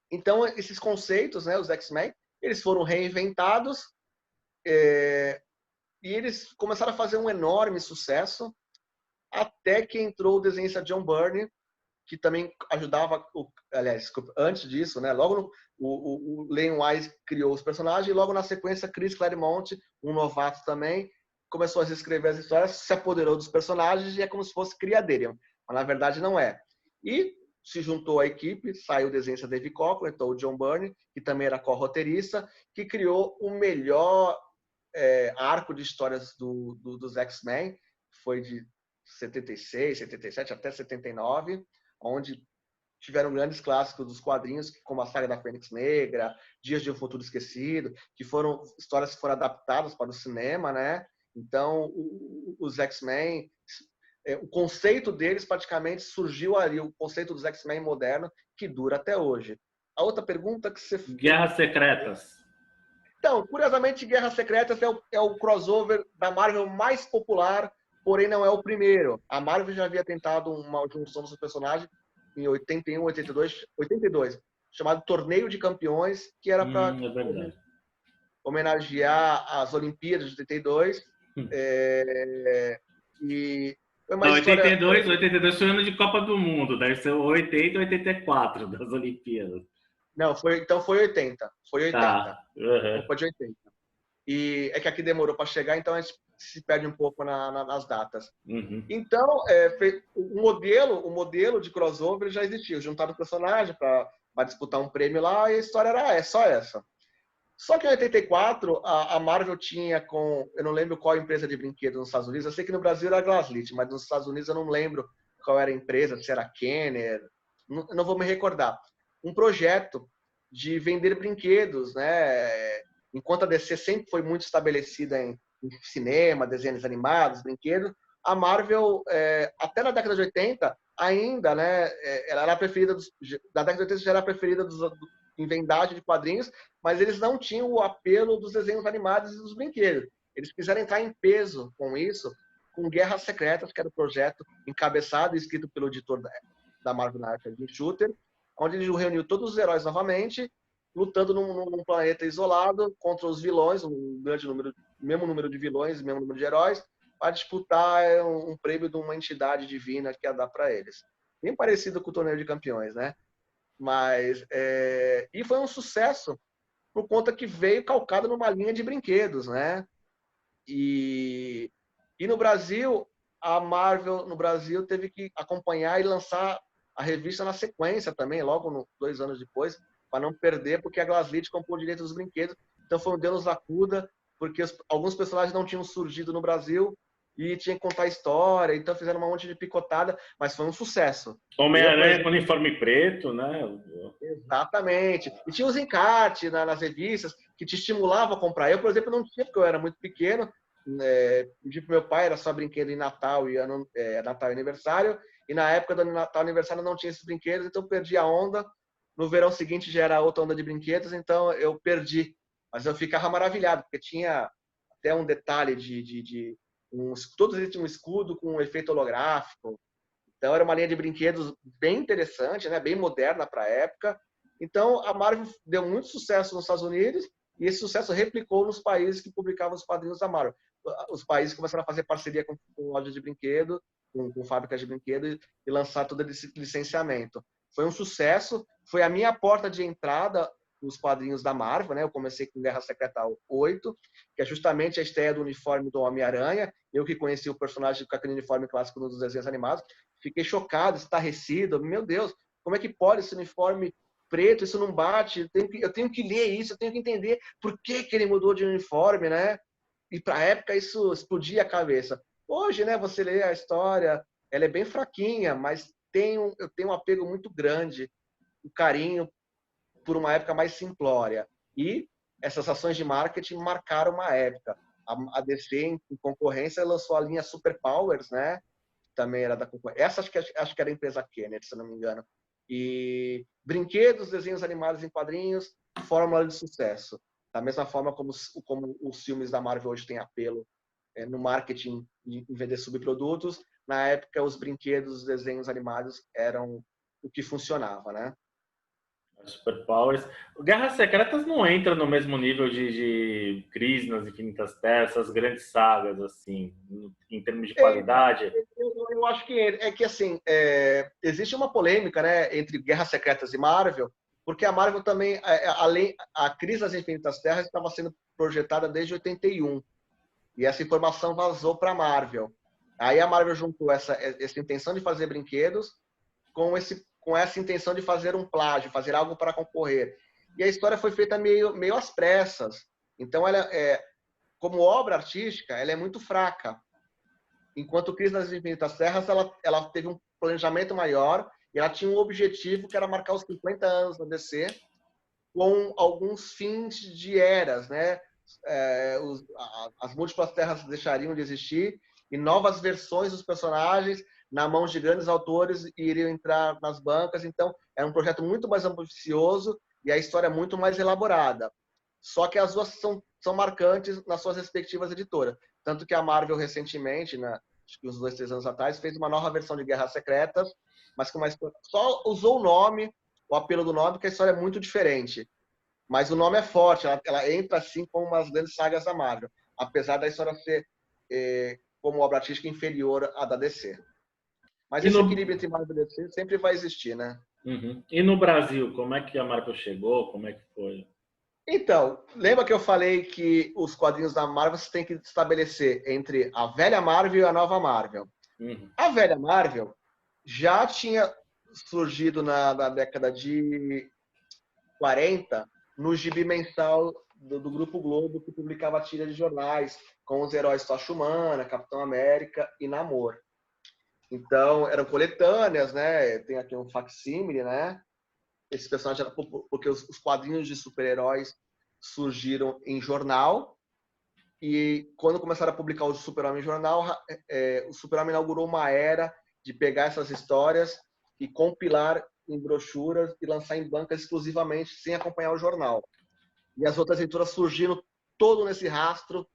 então esses conceitos, né, os X-Men, eles foram reinventados, e eles começaram a fazer um enorme sucesso, até que entrou o desenhista John Byrne, que também ajudava, aliás, antes disso, né, logo o Len Wein criou os personagens, e logo na sequência Chris Claremont, um novato também, começou a escrever as histórias, se apoderou dos personagens e é como se fosse criadeira, mas na verdade não é. E se juntou à equipe, saiu o desenhista David Cockrum, então o John Byrne, que também era co-roteirista, que criou o melhor arco de histórias dos X-Men, foi de 76, 77 até 79, onde tiveram grandes clássicos dos quadrinhos, como a saga da Fênix Negra, Dias de um Futuro Esquecido, que foram histórias que foram adaptadas para o cinema, né? Então, os X-Men, o conceito deles praticamente surgiu ali, o conceito dos X-Men moderno, que dura até hoje. A outra pergunta que você... Guerras Secretas. Então, curiosamente, Guerras Secretas é o crossover da Marvel mais popular, porém não é o primeiro. A Marvel já havia tentado uma junção dos personagens em 81, 82, chamado Torneio de Campeões, que era para homenagear as Olimpíadas de 82. E foi uma história... 82 foi o ano de Copa do Mundo, deve ser 80 e 84 das Olimpíadas. Não, então foi 80. Foi 80. Tá. Uhum. Copa de 80. E é que aqui demorou para chegar, então a gente se perde um pouco nas datas. Uhum. Então, o modelo de crossover já existiu. Juntaram o personagem para disputar um prêmio lá, e a história era só essa. Só que em 84, a Marvel tinha com... Eu não lembro qual empresa de brinquedos nos Estados Unidos. Eu sei que no Brasil era a Glaslit, mas nos Estados Unidos eu não lembro qual era a empresa, se era Kenner. Não vou me recordar. Um projeto de vender brinquedos, né? Enquanto a DC sempre foi muito estabelecida em cinema, desenhos animados, brinquedos, a Marvel, até na década de 80, ainda, né, ela era a preferida da década de 80 já era a preferida em vendagem de quadrinhos, mas eles não tinham o apelo dos desenhos animados e dos brinquedos. Eles quiseram entrar em peso com isso, com Guerras Secretas, que era o projeto encabeçado e escrito pelo editor da Marvel na época, Jim Shooter, onde ele reuniu todos os heróis novamente, lutando num planeta isolado contra os vilões, um grande número, mesmo número de vilões, mesmo número de heróis, para disputar um prêmio de uma entidade divina que ia dar para eles. Bem parecido com o Torneio de Campeões, né? Mas e foi um sucesso por conta que veio calcado numa linha de brinquedos, né? E no Brasil, a Marvel no Brasil teve que acompanhar e lançar a revista na sequência também, logo 2 anos depois, para não perder, porque a Glaslit comprou o direito dos brinquedos. Então foi um Deus nos acuda, porque alguns personagens não tinham surgido no Brasil e tinha que contar a história, então fizeram um monte de picotada, mas foi um sucesso. Homem-Aranha com uniforme preto, né? Exatamente. E tinha os encartes nas revistas que te estimulavam a comprar. Eu, por exemplo, não tinha, porque eu era muito pequeno. Pedi pro meu pai, era só brinquedo em Natal e Natal e aniversário. E na época do Natal e aniversário não tinha esses brinquedos, então eu perdi a onda. No verão seguinte já era outra onda de brinquedos, então eu perdi. Mas eu ficava maravilhado, porque tinha até um detalhe todos eles tinham um escudo com um efeito holográfico. Então era uma linha de brinquedos bem interessante, né? Bem moderna para a época. Então a Marvel deu muito sucesso nos Estados Unidos e esse sucesso replicou nos países que publicavam os quadrinhos da Marvel. Os países começaram a fazer parceria com lojas de brinquedo, com fábricas de brinquedo e lançar todo esse licenciamento. Foi um sucesso, foi a minha porta de entrada nos quadrinhos da Marvel, né? Eu comecei com Guerra Secreta 8, que é justamente a estreia do uniforme do Homem-Aranha. Eu que conheci o personagem com aquele uniforme clássico dos desenhos animados, fiquei chocado, estarrecido. Meu Deus, como é que pode esse uniforme preto? Isso não bate. Eu tenho que ler isso, eu tenho que entender por que ele mudou de uniforme, né? E para a época isso explodia a cabeça. Hoje, né, você lê a história, ela é bem fraquinha, mas eu tenho um apego muito grande, um carinho por uma época mais simplória. E essas ações de marketing marcaram uma época. A DC, em concorrência, lançou a linha Super Powers, né? Também era da concorrência. Essa acho que era a empresa Kennedy, se não me engano. E brinquedos, desenhos animados em quadrinhos, fórmula de sucesso. Da mesma forma como os filmes da Marvel hoje têm apelo no marketing em vender subprodutos, na época os brinquedos, os desenhos animados eram o que funcionava, né? Superpowers. Guerras Secretas não entra no mesmo nível de Crise nas Infinitas Terras, essas grandes sagas, assim, em termos de qualidade. Eu acho que assim, existe uma polêmica, né, entre Guerras Secretas e Marvel, porque a Marvel também, a Crise nas Infinitas Terras estava sendo projetada desde 81, e essa informação vazou para a Marvel. Aí a Marvel juntou essa intenção de fazer brinquedos com essa intenção de fazer um plágio, fazer algo para concorrer. E a história foi feita meio às pressas. Então, como obra artística, ela é muito fraca. Enquanto Crise nas Infinitas Terras, ela teve um planejamento maior e ela tinha um objetivo que era marcar os 50 anos da DC com alguns fins de eras, né? As múltiplas terras deixariam de existir e novas versões dos personagens na mão de grandes autores iriam entrar nas bancas. Então, era um projeto muito mais ambicioso e a história muito mais elaborada. Só que as duas são marcantes nas suas respectivas editoras. Tanto que a Marvel, recentemente, acho que uns 2, 3 anos atrás, fez uma nova versão de Guerras Secretas, mas com só usou o nome, o apelo do nome, porque a história é muito diferente. Mas o nome é forte, ela entra assim como umas grandes sagas da Marvel, apesar da história ser como obra artística inferior à da DC. Mas esse equilíbrio entre Marvel e DC sempre vai existir, né? Uhum. E no Brasil, como é que a Marvel chegou? Como é que foi? Então, lembra que eu falei que os quadrinhos da Marvel você tem que estabelecer entre a velha Marvel e a nova Marvel. Uhum. A velha Marvel já tinha surgido na década de 40 no gibi mensal do Grupo Globo, que publicava tira de jornais com os heróis Tocha Humana, Capitão América e Namor. Então, eram coletâneas, né? Tem aqui um facsímile, né? Esse personagem era porque os quadrinhos de super-heróis surgiram em jornal E quando começaram a publicar o Super-Homem Jornal, o Super-Homem inaugurou uma era de pegar essas histórias e compilar em brochuras e lançar em bancas exclusivamente, sem acompanhar o jornal. E as outras editoras surgiram todo nesse rastro,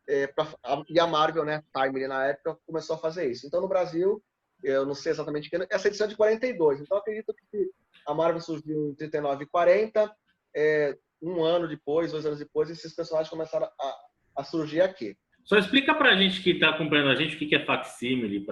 e a Marvel, né, Timely na época, começou a fazer isso. Então, no Brasil, eu não sei exatamente que essa edição é de 42, então eu acredito que a Marvel surgiu em 39 e 40, um ano depois, 2 anos depois, esses personagens começaram a surgir aqui. Só explica pra gente que está acompanhando a gente o que é facsímile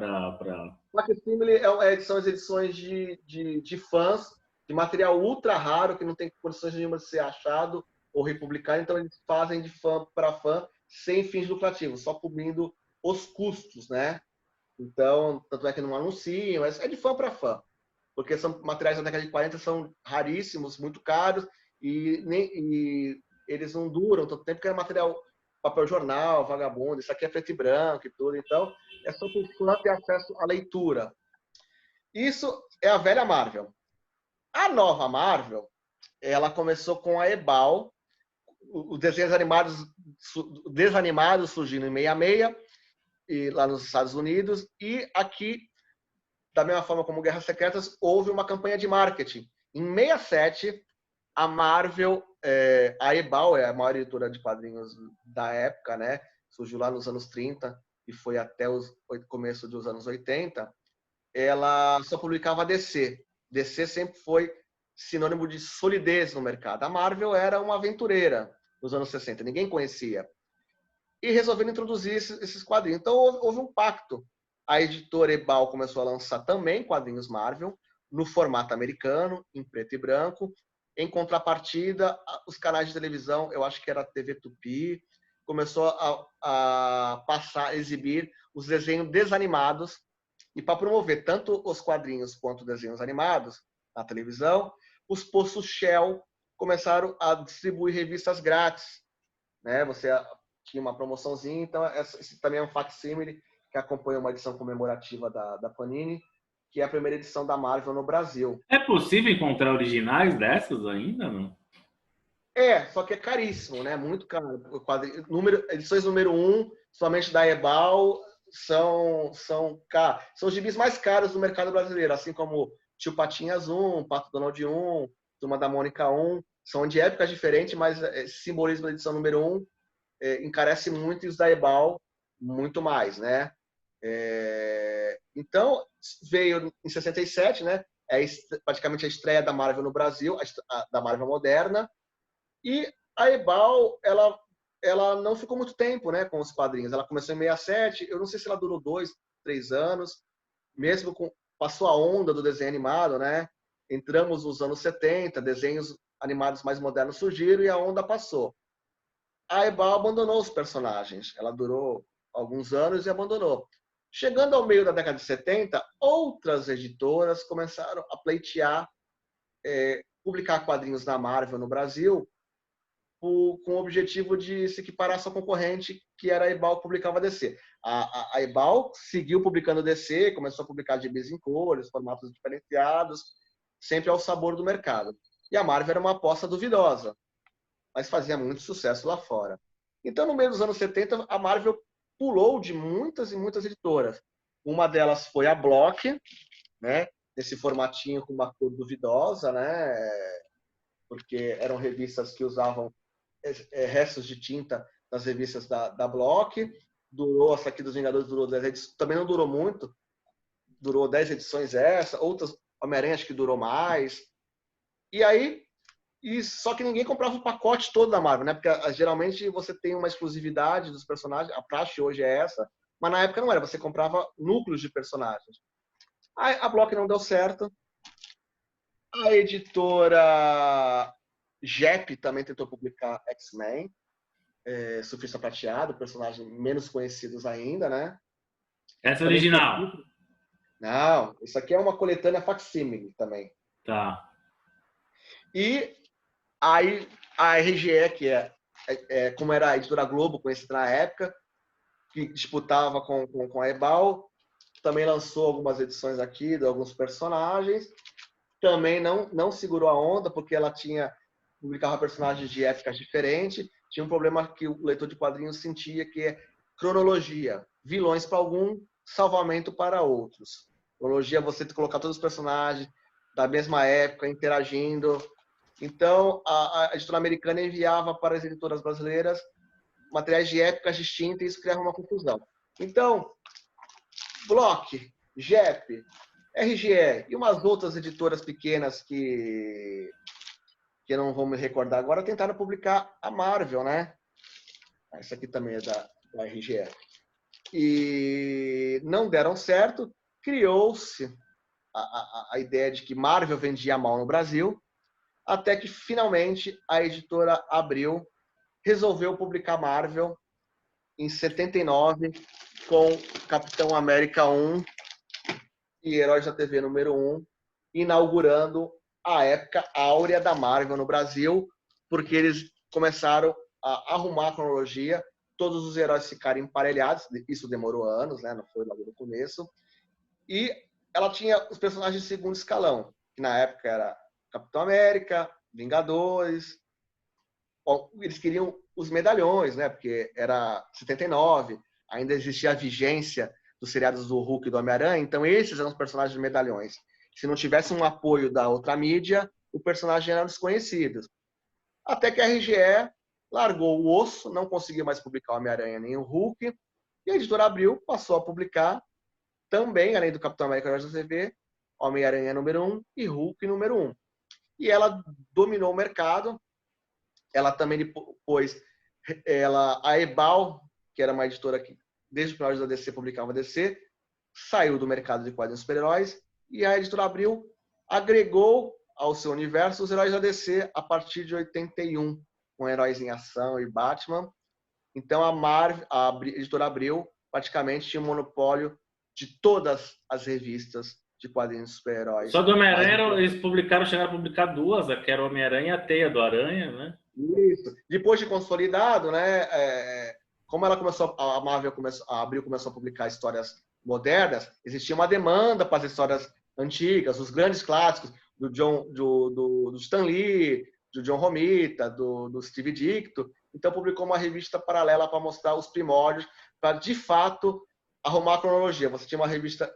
Facsímile são as edições de fãs, de material ultra raro, que não tem condições nenhuma de ser achado ou republicado, então eles fazem de fã para fã, sem fins lucrativos, só cobrindo os custos, né? Então, tanto é que não anunciam, é de fã para fã, porque são materiais da década de 40, são raríssimos, muito caros, e eles não duram tanto tempo, que é material papel jornal, vagabundo, isso aqui é preto e branco e tudo, então é só para ter acesso à leitura. Isso é a velha Marvel. A nova Marvel, ela começou com a Ebal, os desenhos desanimados surgindo em 66, e lá nos Estados Unidos, e aqui, da mesma forma como Guerras Secretas, houve uma campanha de marketing. Em 67, a Marvel, a Ebal é a maior editora de quadrinhos da época, né? Surgiu lá nos anos 30 e foi até o começo dos anos 80. Ela só publicava DC. DC sempre foi sinônimo de solidez no mercado. A Marvel era uma aventureira nos anos 60, ninguém conhecia. E resolveram introduzir esses quadrinhos. Então houve um pacto. A editora Ebal começou a lançar também quadrinhos Marvel, no formato americano, em preto e branco. Em contrapartida, os canais de televisão, eu acho que era a TV Tupi, começou a passar, a exibir os desenhos desanimados, e para promover tanto os quadrinhos quanto os desenhos animados na televisão, os postos Shell começaram a distribuir revistas grátis, né? Você tinha uma promoçãozinha, então esse também é um facsímile que acompanha uma edição comemorativa da Panini, que é a primeira edição da Marvel no Brasil. É possível encontrar originais dessas ainda, não? Só que é caríssimo, né? Muito caro. Edições número 1, somente da Ebal, são gibis mais caros do mercado brasileiro, assim como Tio Patinhas 1, Pato Donald 1, Turma da Mônica 1, são de épocas diferentes, mas esse simbolismo da edição número 1 encarece muito, e os da Ebal muito mais, né? Então, veio em 67, né? Praticamente a estreia da Marvel no Brasil, da Marvel moderna, e a Ebal, ela não ficou muito tempo, né, com os quadrinhos. Ela começou em 67, eu não sei se ela durou 2, 3 anos, mesmo passou a onda do desenho animado, né? Entramos nos anos 70, desenhos animados mais modernos surgiram e a onda passou. A Ebal abandonou os personagens. Ela durou alguns anos e abandonou. Chegando ao meio da década de 70, outras editoras começaram a pleitear publicar quadrinhos da Marvel no Brasil, com o objetivo de se equiparar à sua concorrente, que era a Ebal, que publicava DC. A Ebal seguiu publicando DC, começou a publicar gibis em cores, formatos diferenciados, sempre ao sabor do mercado. E a Marvel era uma aposta duvidosa, mas fazia muito sucesso lá fora. Então, no meio dos anos 70, a Marvel pulou de muitas e muitas editoras. Uma delas foi a Block, né? Nesse formatinho com uma cor duvidosa, né? Porque eram revistas que usavam restos de tinta nas revistas da Block. Durou, essa aqui dos Vingadores durou 10 edições, também não durou muito, durou 10 edições essa, outras, Homem-Aranha acho que durou mais. E aí, só que ninguém comprava o pacote todo da Marvel, né? Porque geralmente você tem uma exclusividade dos personagens, a praxe hoje é essa, mas na época não era, você comprava núcleos de personagens. Aí a Block não deu certo, a editora Jep também tentou publicar X-Men, Surfista Prateado, personagens menos conhecidos ainda, né? Essa é Também original. Não, isso aqui é uma coletânea facsímile também. Tá. E aí a RGE, que como era a editora Globo, conhecida na época, que disputava com a Ebal, também lançou algumas edições aqui de alguns personagens. Também não segurou a onda, porque ela publicava personagens de épocas diferentes. tinha um problema que o leitor de quadrinhos sentia, que é cronologia. Vilões para algum, salvamento para outros. Cronologia, você colocar todos os personagens da mesma época interagindo. Então, a editora americana enviava para as editoras brasileiras materiais de épocas distintas e isso criava uma confusão. Então, Block, JEP, RGE e umas outras editoras pequenas que eu não vou me recordar agora, tentaram publicar a Marvel, né? Essa aqui também é da RGE. E não deram certo, criou-se a ideia de que Marvel vendia mal no Brasil, até que finalmente a editora Abril resolveu publicar Marvel em 79 com Capitão América 1 e Heróis da TV número 1, inaugurando a época áurea da Marvel no Brasil, porque eles começaram a arrumar a cronologia, todos os heróis ficaram emparelhados, isso demorou anos, né? Não foi logo no começo, e ela tinha os personagens de segundo escalão, que na época era Capitão América, Vingadores, eles queriam os medalhões, né? Porque era 79, ainda existia a vigência dos seriados do Hulk e do Homem-Aranha, então esses eram os personagens de medalhões. Se não tivesse um apoio da outra mídia, o personagem era desconhecido. Até que a RGE largou o osso, não conseguiu mais publicar o Homem-Aranha nem o Hulk, e a editora Abril passou a publicar também, além do Capitão América da TV, Homem-Aranha número 1 e Hulk número 1. E ela dominou o mercado. Ela também depois, a Ebal, que era uma editora que desde o final da DC publicava DC, saiu do mercado de quadrinhos super-heróis e a editora Abril agregou ao seu universo os heróis da DC a partir de 81, com Heróis em Ação e Batman. Então a editora Abril praticamente tinha um monopólio de todas as revistas de quadrinhos super-heróis. Só do Homem-Aranha eles chegaram a publicar duas, que era o Homem-Aranha e a Teia do Aranha, né? Isso. Depois de consolidado, né? Como ela começou, a Abril começou a publicar histórias modernas, existia uma demanda para as histórias antigas, os grandes clássicos do Stan Lee, do John Romita, do Steve Ditko. Então publicou uma revista paralela para mostrar os primórdios, para de fato arrumar a cronologia. Você tinha uma revista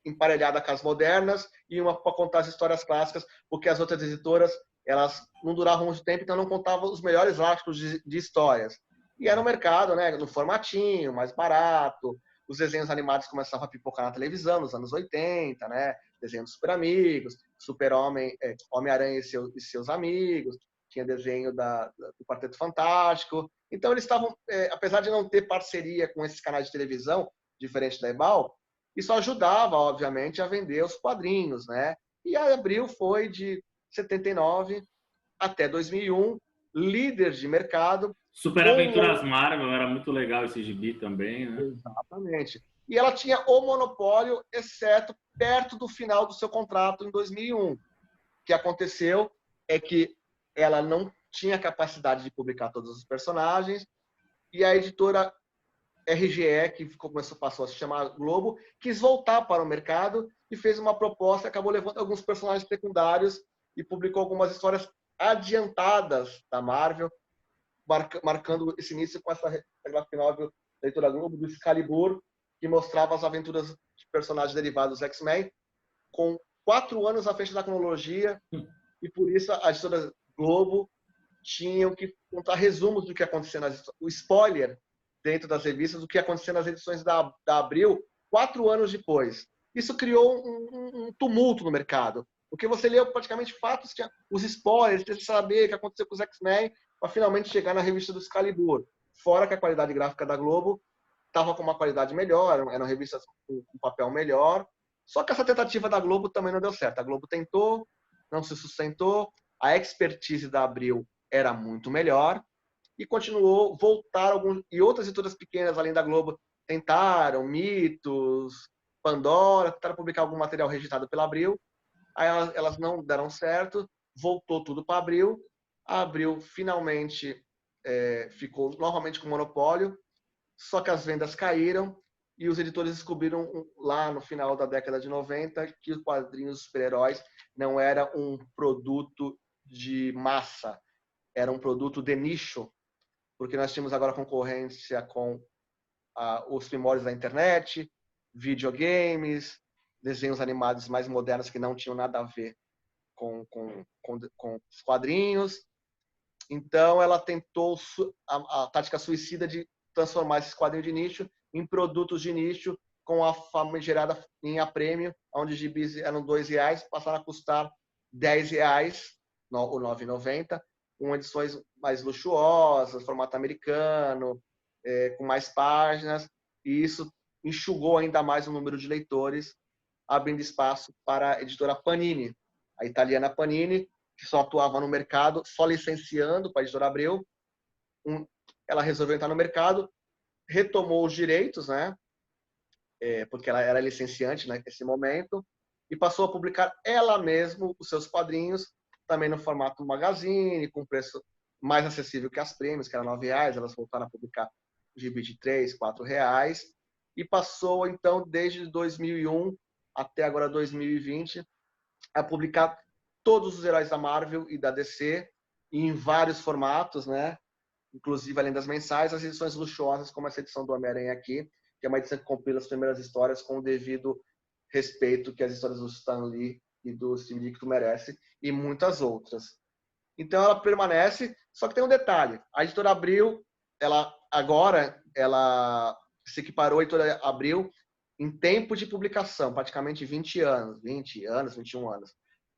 emparelhada com as modernas e uma para contar as histórias clássicas, porque as outras editoras elas não duravam muito tempo, então não contavam os melhores arcos de histórias. E era no mercado, né, no formatinho, mais barato. Os desenhos animados começavam a pipocar na televisão nos anos 80, né? Desenho dos Super Amigos, Super-Homem, Homem-Aranha e seus amigos, tinha desenho do Quarteto Fantástico. Então eles estavam, apesar de não ter parceria com esses canais de televisão, diferente da Ebal, isso ajudava, obviamente, a vender os quadrinhos, né? E a Abril foi de 79 até 2001, líder de mercado. Super Aventuras Marvel, era muito legal esse gibi também, né? Exatamente. E ela tinha o monopólio, exceto perto do final do seu contrato em 2001. O que aconteceu é que ela não tinha capacidade de publicar todos os personagens e a editora RGE, que passou a se chamar Globo, quis voltar para o mercado e fez uma proposta, acabou levando alguns personagens secundários e publicou algumas histórias adiantadas da Marvel, marcando esse início com essa graphic novel da editora Globo, do Excalibur, que mostrava as aventuras de personagens derivados dos X-Men, com 4 anos à frente da cronologia, e por isso a editora Globo tinha que contar resumos do que acontecia o spoiler dentro das revistas, do que acontecia nas edições da Abril, 4 anos depois. Isso criou um tumulto no mercado, porque você leu praticamente fatos, os spoilers, tinha que saber o que aconteceu com os X-Men, para finalmente chegar na revista do Excalibur. Fora que a qualidade gráfica da Globo estava com uma qualidade melhor, eram revistas com papel melhor. Só que essa tentativa da Globo também não deu certo. A Globo tentou, não se sustentou, a expertise da Abril era muito melhor e continuou, e outras editoras pequenas além da Globo tentaram, Mitos, Pandora, tentaram publicar algum material registrado pela Abril, aí elas não deram certo, voltou tudo para a Abril. A Abril finalmente ficou novamente com monopólio, só que as vendas caíram e os editores descobriram lá no final da década de 90 que os quadrinhos super-heróis não era um produto de massa, era um produto de nicho. porque nós tínhamos agora concorrência com os primórdios da internet, videogames, desenhos animados mais modernos que não tinham nada a ver com os quadrinhos. Então, ela tentou a tática suicida de transformar esses quadrinhos de nicho em produtos de nicho com a famigerada linha prêmio, onde os gibis eram R$2, passaram a custar R$10, ou R$9,90, com edições mais luxuosas, formato americano, com mais páginas, e isso enxugou ainda mais o número de leitores, abrindo espaço para a editora Panini, a italiana Panini, que só atuava no mercado, só licenciando para a editora Abril. Ela resolveu entrar no mercado, retomou os direitos, né? Porque ela era licenciante nesse momento, e passou a publicar ela mesma os seus quadrinhos, também no formato magazine, com preço mais acessível que as prêmios, que era R$9. Elas voltaram a publicar gibi de R$3, R$4, e passou, então, desde 2001 até agora 2020, a publicar todos os heróis da Marvel e da DC, em vários formatos, né? Inclusive, além das mensais, as edições luxuosas, como essa edição do Homem-Aranha aqui, que é uma edição que compila as primeiras histórias com o devido respeito que as histórias do Stan Lee e do Steve Ditko merecem, e muitas outras. Então, ela permanece, só que tem um detalhe. A editora Abril, ela se equiparou à editora Abril em tempo de publicação, praticamente 20 anos, 21 anos.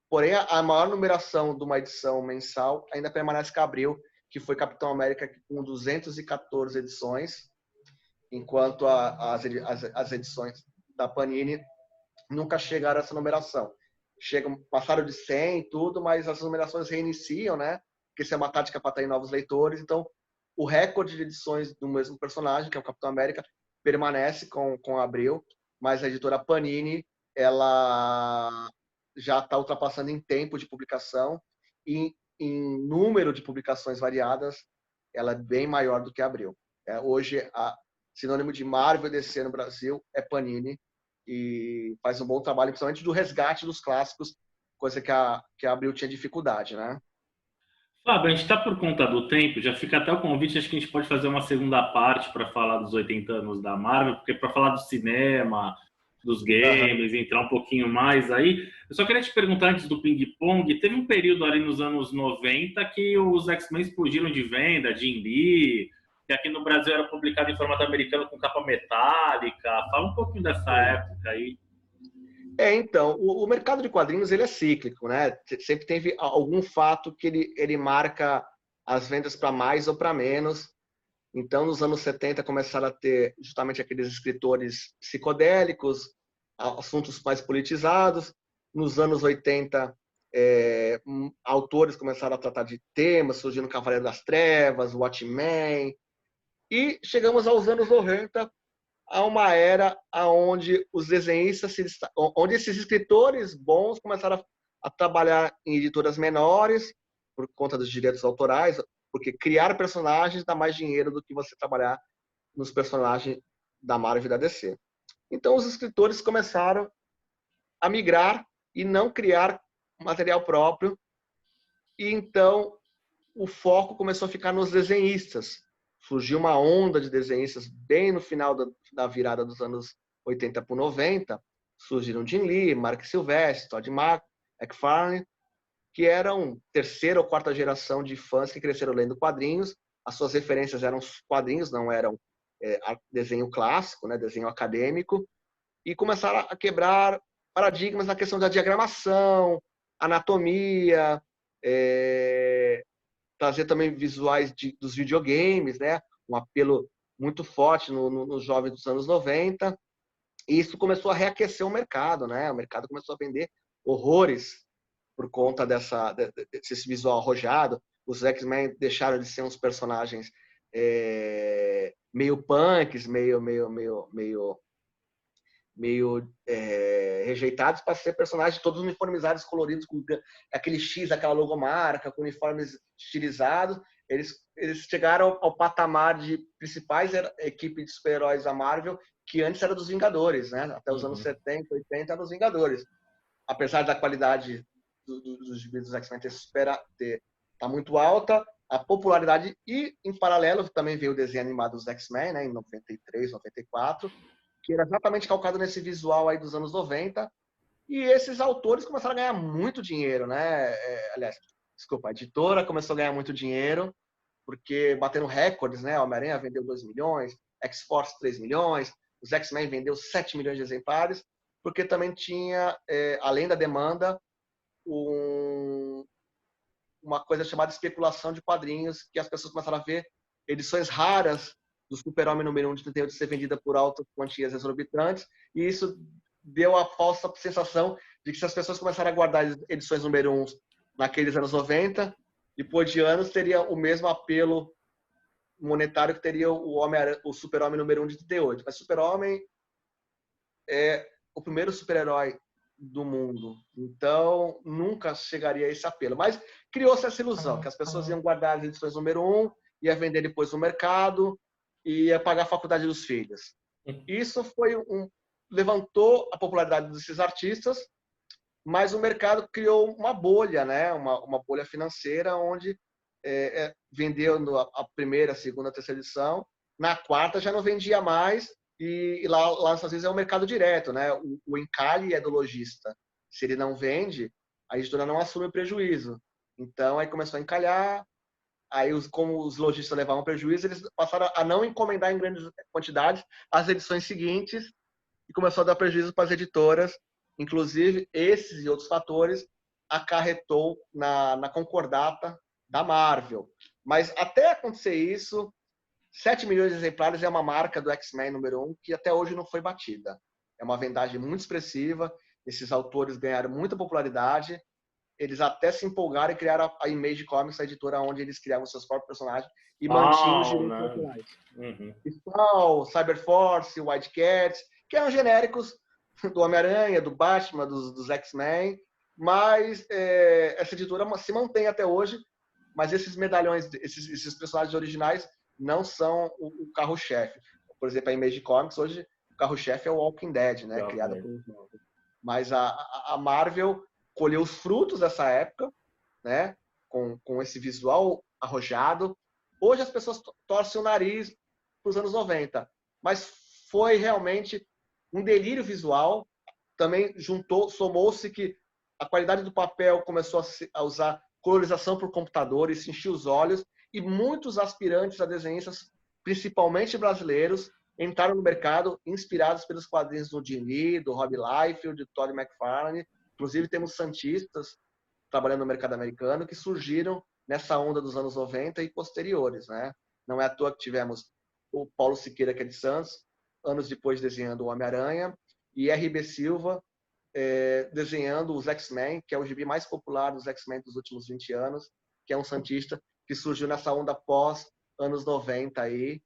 Porém, a maior numeração de uma edição mensal ainda permanece com a Abril, que foi Capitão América com 214 edições, enquanto as edições da Panini nunca chegaram a essa numeração. Passaram de 100 e tudo, mas as numerações reiniciam, né? Porque isso é uma tática para atrair novos leitores. Então, o recorde de edições do mesmo personagem, que é o Capitão América, permanece com a Abril, mas a editora Panini, ela já está ultrapassando em tempo de publicação e em número de publicações variadas, ela é bem maior do que a Abril. Hoje, sinônimo de Marvel e DC no Brasil é Panini, e faz um bom trabalho, principalmente do resgate dos clássicos, coisa que a Abril tinha dificuldade, né? Fábio, a gente está por conta do tempo, já fica até o convite, acho que a gente pode fazer uma segunda parte para falar dos 80 anos da Marvel, porque para falar do cinema, dos games, entrar um pouquinho mais aí, eu só queria te perguntar antes do ping-pong, teve um período ali nos anos 90 que os X-Men explodiram de venda, Jim Lee, que aqui no Brasil era publicado em formato americano com capa metálica. Fala um pouquinho dessa época aí. Então, o mercado de quadrinhos ele é cíclico, né? Sempre teve algum fato que ele marca as vendas para mais ou para menos. Então, nos anos 70 começaram a ter justamente aqueles escritores psicodélicos, assuntos mais politizados. Nos anos 80, autores começaram a tratar de temas, surgindo Cavaleiro das Trevas, Watchmen. E chegamos aos anos 90, a uma era onde os desenhistas, onde esses escritores bons começaram a trabalhar em editoras menores, por conta dos direitos autorais, porque criar personagens dá mais dinheiro do que você trabalhar nos personagens da Marvel e da DC. Então, os escritores começaram a migrar e não criar material próprio, e então o foco começou a ficar nos desenhistas. Surgiu uma onda de desenhistas bem no final da virada dos anos 80 para 90. Surgiram Jim Lee, Mark Silvestre, Todd McFarlane, que eram terceira ou quarta geração de fãs que cresceram lendo quadrinhos. As suas referências eram os quadrinhos, não eram desenho clássico, né, desenho acadêmico, e começaram a quebrar paradigmas na questão da diagramação, anatomia, trazer também visuais dos videogames, né? Um apelo muito forte nos jovens dos anos 90. E isso começou a reaquecer o mercado, né? O mercado começou a vender horrores por conta desse visual arrojado. Os X-Men deixaram de ser uns personagens meio punks, meio rejeitados, para ser personagens todos uniformizados, coloridos, com aquele X, aquela logomarca, com uniformes estilizados. Eles chegaram ao patamar de principais equipe de super-heróis da Marvel, que antes era dos Vingadores, né? Até os anos 70, 80 era dos Vingadores. Apesar da qualidade dos gibis dos X-Men tá muito alta, a popularidade e, em paralelo, também veio o desenho animado dos X-Men, né, em 93, 94, que era exatamente calcado nesse visual aí dos anos 90. E esses autores começaram a ganhar muito dinheiro, né? Aliás, desculpa, a editora começou a ganhar muito dinheiro, porque batendo recordes, né? Homem-Aranha vendeu 2 milhões, X-Force 3 milhões, os X-Men vendeu 7 milhões de exemplares, porque também tinha, além da demanda, uma coisa chamada especulação de quadrinhos, que as pessoas começaram a ver edições raras do Super-Homem número 1 de 38 ser vendida por altas quantias exorbitantes, e isso deu a falsa sensação de que se as pessoas começaram a guardar edições número 1 naqueles anos 90, depois de anos teria o mesmo apelo monetário que teria o Super-Homem número 1 de 38. Mas Super-Homem é o primeiro super-herói do mundo, então nunca chegaria a esse apelo. Mas criou-se essa ilusão, que as pessoas iam guardar as edições número 1, ia vender depois no mercado, e ia pagar a faculdade dos filhos. Isso levantou a popularidade desses artistas, mas o mercado criou uma bolha, né? Uma bolha financeira, onde vendeu a primeira, a segunda, a terceira edição, na quarta já não vendia mais, e lá nos Estados Unidos é o mercado direto, né? O encalhe é do lojista. Se ele não vende, a editora não assume o prejuízo. Então, aí começou a encalhar, aí como os lojistas levavam prejuízo, eles passaram a não encomendar em grandes quantidades as edições seguintes, e começou a dar prejuízo para as editoras. Inclusive, esses e outros fatores acarretou na concordata da Marvel. Mas até acontecer isso, 7 milhões de exemplares é uma marca do X-Men número 1 que até hoje não foi batida. É uma vendagem muito expressiva, esses autores ganharam muita popularidade, eles até se empolgaram e criaram a Image Comics, a editora onde eles criavam seus próprios personagens e mantinham os direitos autorais. Spawn, Cyberforce, Wildcats, que eram genéricos do Homem-Aranha, do Batman, dos X-Men, mas essa editora se mantém até hoje, mas esses medalhões, esses personagens originais não são o carro-chefe. Por exemplo, a Image Comics, hoje, o carro-chefe é o Walking Dead, né? Criada por uns novos. Mas a Marvel colheu os frutos dessa época, né? Com esse visual arrojado. Hoje as pessoas torcem o nariz para os anos 90, mas foi realmente um delírio visual. Também somou-se que a qualidade do papel começou a usar colorização por computador e se enchia os olhos, e muitos aspirantes a desenhistas, principalmente brasileiros, entraram no mercado inspirados pelos quadrinhos do Jim Lee, do Rob Liefeld, do Todd McFarlane. Inclusive temos santistas trabalhando no mercado americano que surgiram nessa onda dos anos 90 e posteriores, né? Não é à toa que tivemos o Paulo Siqueira, que é de Santos, anos depois desenhando o Homem-Aranha, e R.B. Silva desenhando os X-Men, que é o gibi mais popular dos X-Men dos últimos 20 anos, que é um santista que surgiu nessa onda pós anos 90 aí,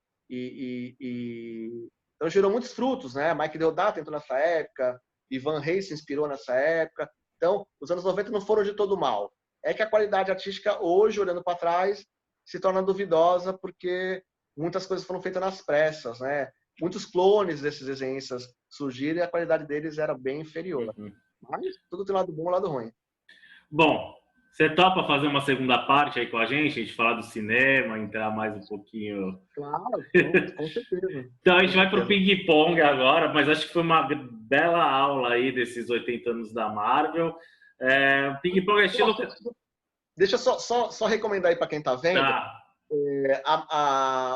então gerou muitos frutos, né? Mike Deodato entrou nessa época, Ivan Reis se inspirou nessa época. Então, os anos 90 não foram de todo mal. É que a qualidade artística hoje, olhando para trás, se torna duvidosa, porque muitas coisas foram feitas nas pressas, né? Muitos clones desses desenhistas surgiram e a qualidade deles era bem inferior. Mas tudo tem lado bom e lado ruim. Bom, você topa fazer uma segunda parte aí com a gente falar do cinema, entrar mais um pouquinho? Claro, com certeza. Então a gente vai para o ping-pong agora, mas acho que foi uma bela aula aí desses 80 anos da Marvel. Ping-pong é estilo... Deixa eu só recomendar aí para quem está vendo. Tá.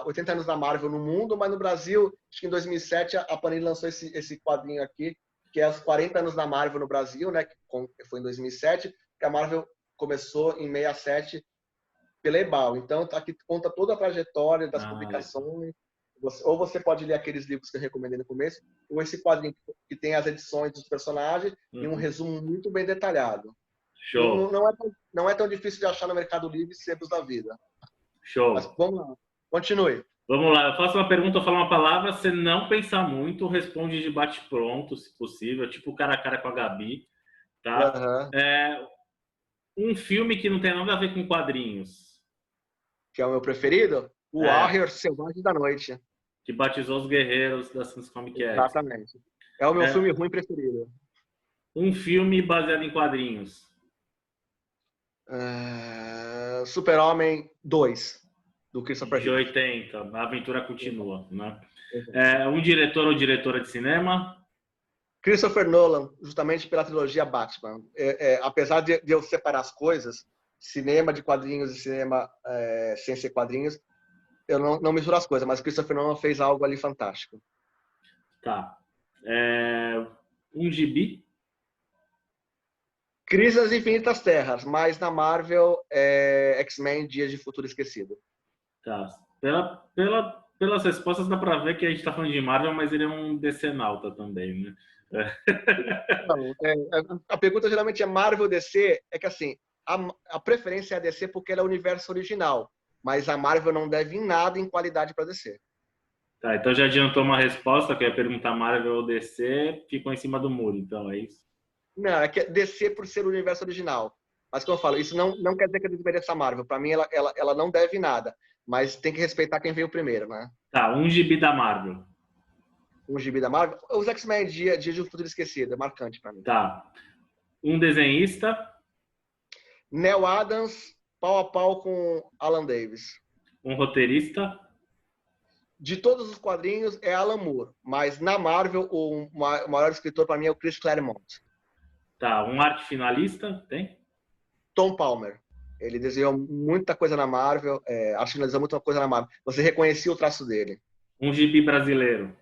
80 anos da Marvel no mundo, mas no Brasil, acho que em 2007 a Panini lançou esse quadrinho aqui, que é os 40 anos da Marvel no Brasil, né? Que foi em 2007, que a Marvel começou em 67 pela Ebal. Então, aqui conta toda a trajetória das publicações. Ou você pode ler aqueles livros que eu recomendei no começo, ou esse quadrinho que tem as edições dos personagens e um resumo muito bem detalhado. Show. Não é tão difícil de achar no Mercado Livre e sebos da vida. Show. Mas vamos lá. Continue. Vamos lá. Eu faço uma pergunta, eu falo uma palavra, você não pensar muito, responde de bate-pronto, se possível, tipo cara a cara com a Gabi. Tá? Um filme que não tem nada a ver com quadrinhos. Que é o meu preferido? O Warrior Selvagem da Noite. Que batizou os guerreiros da Sans Comic X. Exatamente. É o meu filme ruim preferido. Um filme baseado em quadrinhos. Super-Homem 2, do Christopher De Reeve. 80, a aventura continua, né? Exato. Um diretor ou diretora de cinema? Christopher Nolan, justamente pela trilogia Batman. Apesar de eu separar as coisas, cinema de quadrinhos e cinema sem ser quadrinhos, eu não misturo as coisas, mas Christopher Nolan fez algo ali fantástico. Tá. Um gibi? Crise nas Infinitas Terras, mas na Marvel, X-Men Dias de Futuro Esquecido. Tá. Pelas respostas dá pra ver que a gente tá falando de Marvel, mas ele é um decenalta também, né? Não, a pergunta geralmente é Marvel ou DC, é que assim, a preferência é a DC porque ela é o universo original, mas a Marvel não deve em nada em qualidade para DC. Tá, então já adiantou uma resposta, que eu ia perguntar Marvel ou DC, ficou em cima do muro, então é isso? Não, é que DC por ser o universo original. Mas como eu falo, isso não quer dizer que eu desmereça a Marvel. Para mim, ela não deve nada, mas tem que respeitar quem veio primeiro, né? Tá, um gibi da Marvel. Um gibi da Marvel. Os X-Men Dia de Futuro Esquecido, é marcante para mim. Tá. Um desenhista? Neil Adams, pau a pau com Alan Davis. Um roteirista? De todos os quadrinhos é Alan Moore, mas na Marvel o maior escritor para mim é o Chris Claremont. Tá, um arte finalista? Tem? Tom Palmer. Ele desenhou muita coisa na Marvel, acho que finalizou muita coisa na Marvel. Você reconhecia o traço dele. Um gibi brasileiro?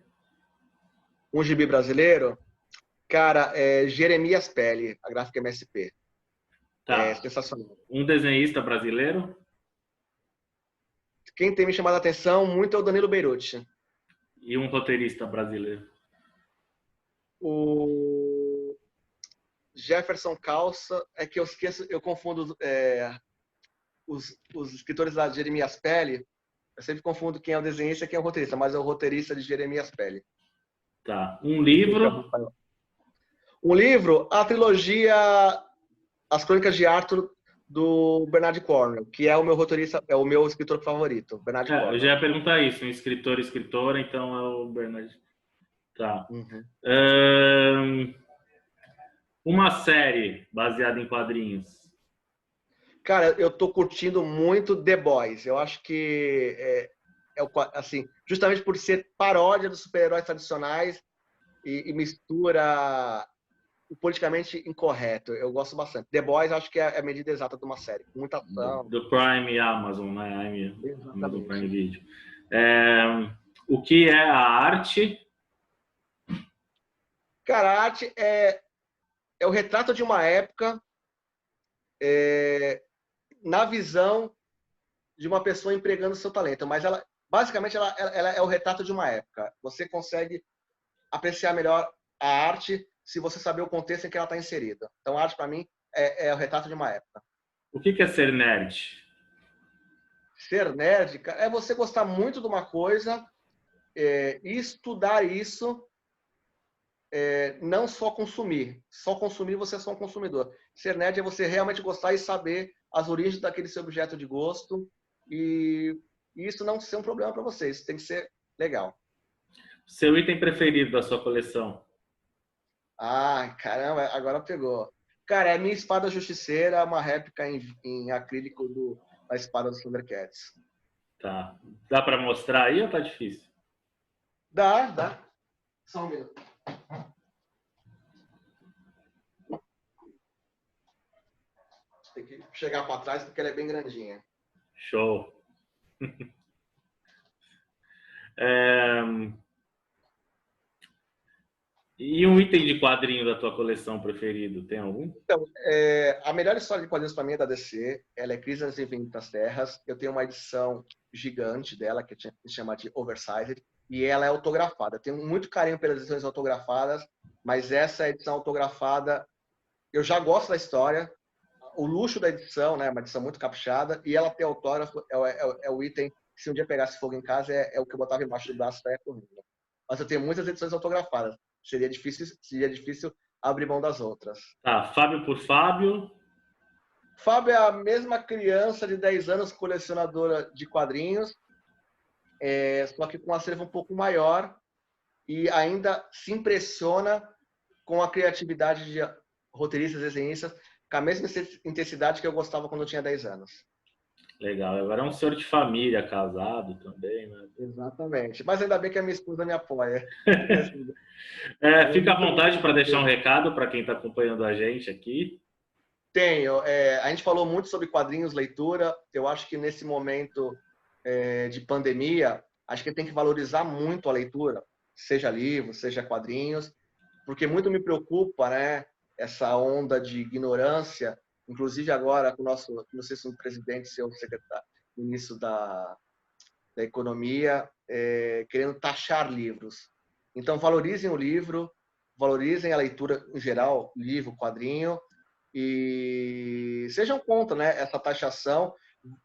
Um gibi brasileiro, cara, Jeremias Pele, a gráfica MSP. É Tá. sensacional. Um desenhista brasileiro? Quem tem me chamado a atenção muito é o Danilo Beirute. E um roteirista brasileiro? O Jefferson Calça, é que eu esqueço, eu confundo os escritores da Jeremias Pele, eu sempre confundo quem é o desenhista e quem é o roteirista, mas é o roteirista de Jeremias Pele. Tá. Um livro? Um livro, a trilogia As Crônicas de Arthur, do Bernard Cornwell, que é o meu roteirista, é o meu escritor favorito, Bernard Eu já Cornwell. ia perguntar isso, um escritor, escritora, então é o Bernard. Tá. Uhum. Uma série baseada em quadrinhos. Cara, eu tô curtindo muito The Boys. Eu acho que assim, justamente por ser paródia dos super-heróis tradicionais e mistura o politicamente incorreto. Eu gosto bastante. The Boys acho que é a medida exata de uma série. Muita ação. Do Prime Amazon, né? Amazon Exatamente. Prime Video. O que é a arte? Cara, a arte é o retrato de uma época na visão de uma pessoa empregando seu talento. Mas basicamente, ela é o retrato de uma época. Você consegue apreciar melhor a arte se você saber o contexto em que ela está inserida. Então, a arte, para mim, é o retrato de uma época. O que é ser nerd? Ser nerd é você gostar muito de uma coisa e estudar isso, não só consumir. Só consumir, você é só um consumidor. Ser nerd é você realmente gostar e saber as origens daquele seu objeto de gosto e isso não ser um problema para você. Isso tem que ser legal. Seu item preferido da sua coleção? Ah, caramba, agora pegou. Cara, é minha espada justiceira, uma réplica em acrílico da espada dos Thundercats. Tá. Dá para mostrar aí ou tá difícil? Dá. Só um minuto. Tem que chegar para trás porque ela é bem grandinha. Show. E um item de quadrinho da tua coleção preferido, tem algum? Então, a melhor história de quadrinhos para mim é da DC. Ela é Crise nas Infinitas Terras. Eu tenho uma edição gigante dela, que se chama de Oversized, e ela é autografada. Eu tenho muito carinho pelas edições autografadas, mas essa edição autografada, eu já gosto da história. O luxo da edição, né? Uma edição muito caprichada, e ela ter autógrafo é o item que, se um dia pegasse fogo em casa, é o que eu botava embaixo do braço para ir correndo. Mas eu tenho muitas edições autografadas. Seria difícil abrir mão das outras. Tá, Fábio por Fábio. Fábio é a mesma criança de 10 anos, colecionadora de quadrinhos, só que com um acervo um pouco maior e ainda se impressiona com a criatividade de roteiristas e desenhistas com a mesma intensidade que eu gostava quando eu tinha 10 anos. Legal. Agora é um senhor de família, casado também, né? Exatamente. Mas ainda bem que a minha esposa me apoia. Fica à vontade para deixar um recado para quem está acompanhando a gente aqui. Tenho. A gente falou muito sobre quadrinhos, leitura. Eu acho que nesse momento de pandemia, acho que tem que valorizar muito a leitura, seja livro, seja quadrinhos, porque muito me preocupa, né, essa onda de ignorância, inclusive agora com o nosso, não sei se o presidente, seu secretário, ministro da economia, querendo taxar livros. Então, valorizem o livro, valorizem a leitura em geral, livro, quadrinho, e sejam contra, né, essa taxação,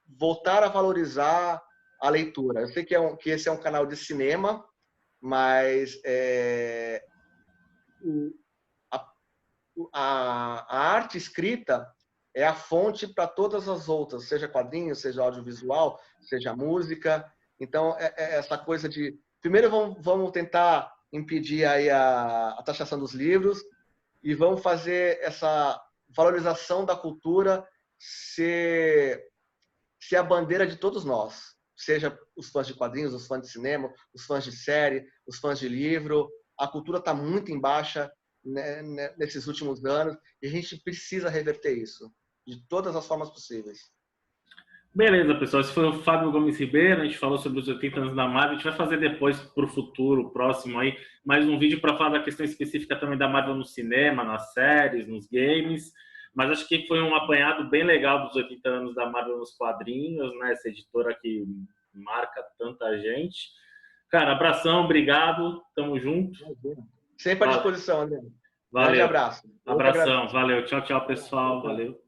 voltar a valorizar a leitura. Eu sei que esse é um canal de cinema, mas a arte escrita é a fonte para todas as outras, seja quadrinhos, seja audiovisual, seja música. Então, essa coisa de... Primeiro, vamos tentar impedir aí a taxação dos livros e vamos fazer essa valorização da cultura ser a bandeira de todos nós, seja os fãs de quadrinhos, os fãs de cinema, os fãs de série, os fãs de livro. A cultura está muito em baixa, né, nesses últimos anos, e a gente precisa reverter isso de todas as formas possíveis. Beleza, pessoal. Esse foi o Fábio Gomes Ribeiro. A gente falou sobre os 80 anos da Marvel. A gente vai fazer depois, para o futuro, próximo aí, mais um vídeo para falar da questão específica também da Marvel no cinema, nas séries, nos games. Mas acho que foi um apanhado bem legal dos 80 anos da Marvel nos quadrinhos, né? Essa editora que marca tanta gente. Cara, abração, obrigado. Tamo junto. Sempre à disposição, André. Valeu. Grande abraço. Abração. Valeu. Tchau, tchau, pessoal. Valeu.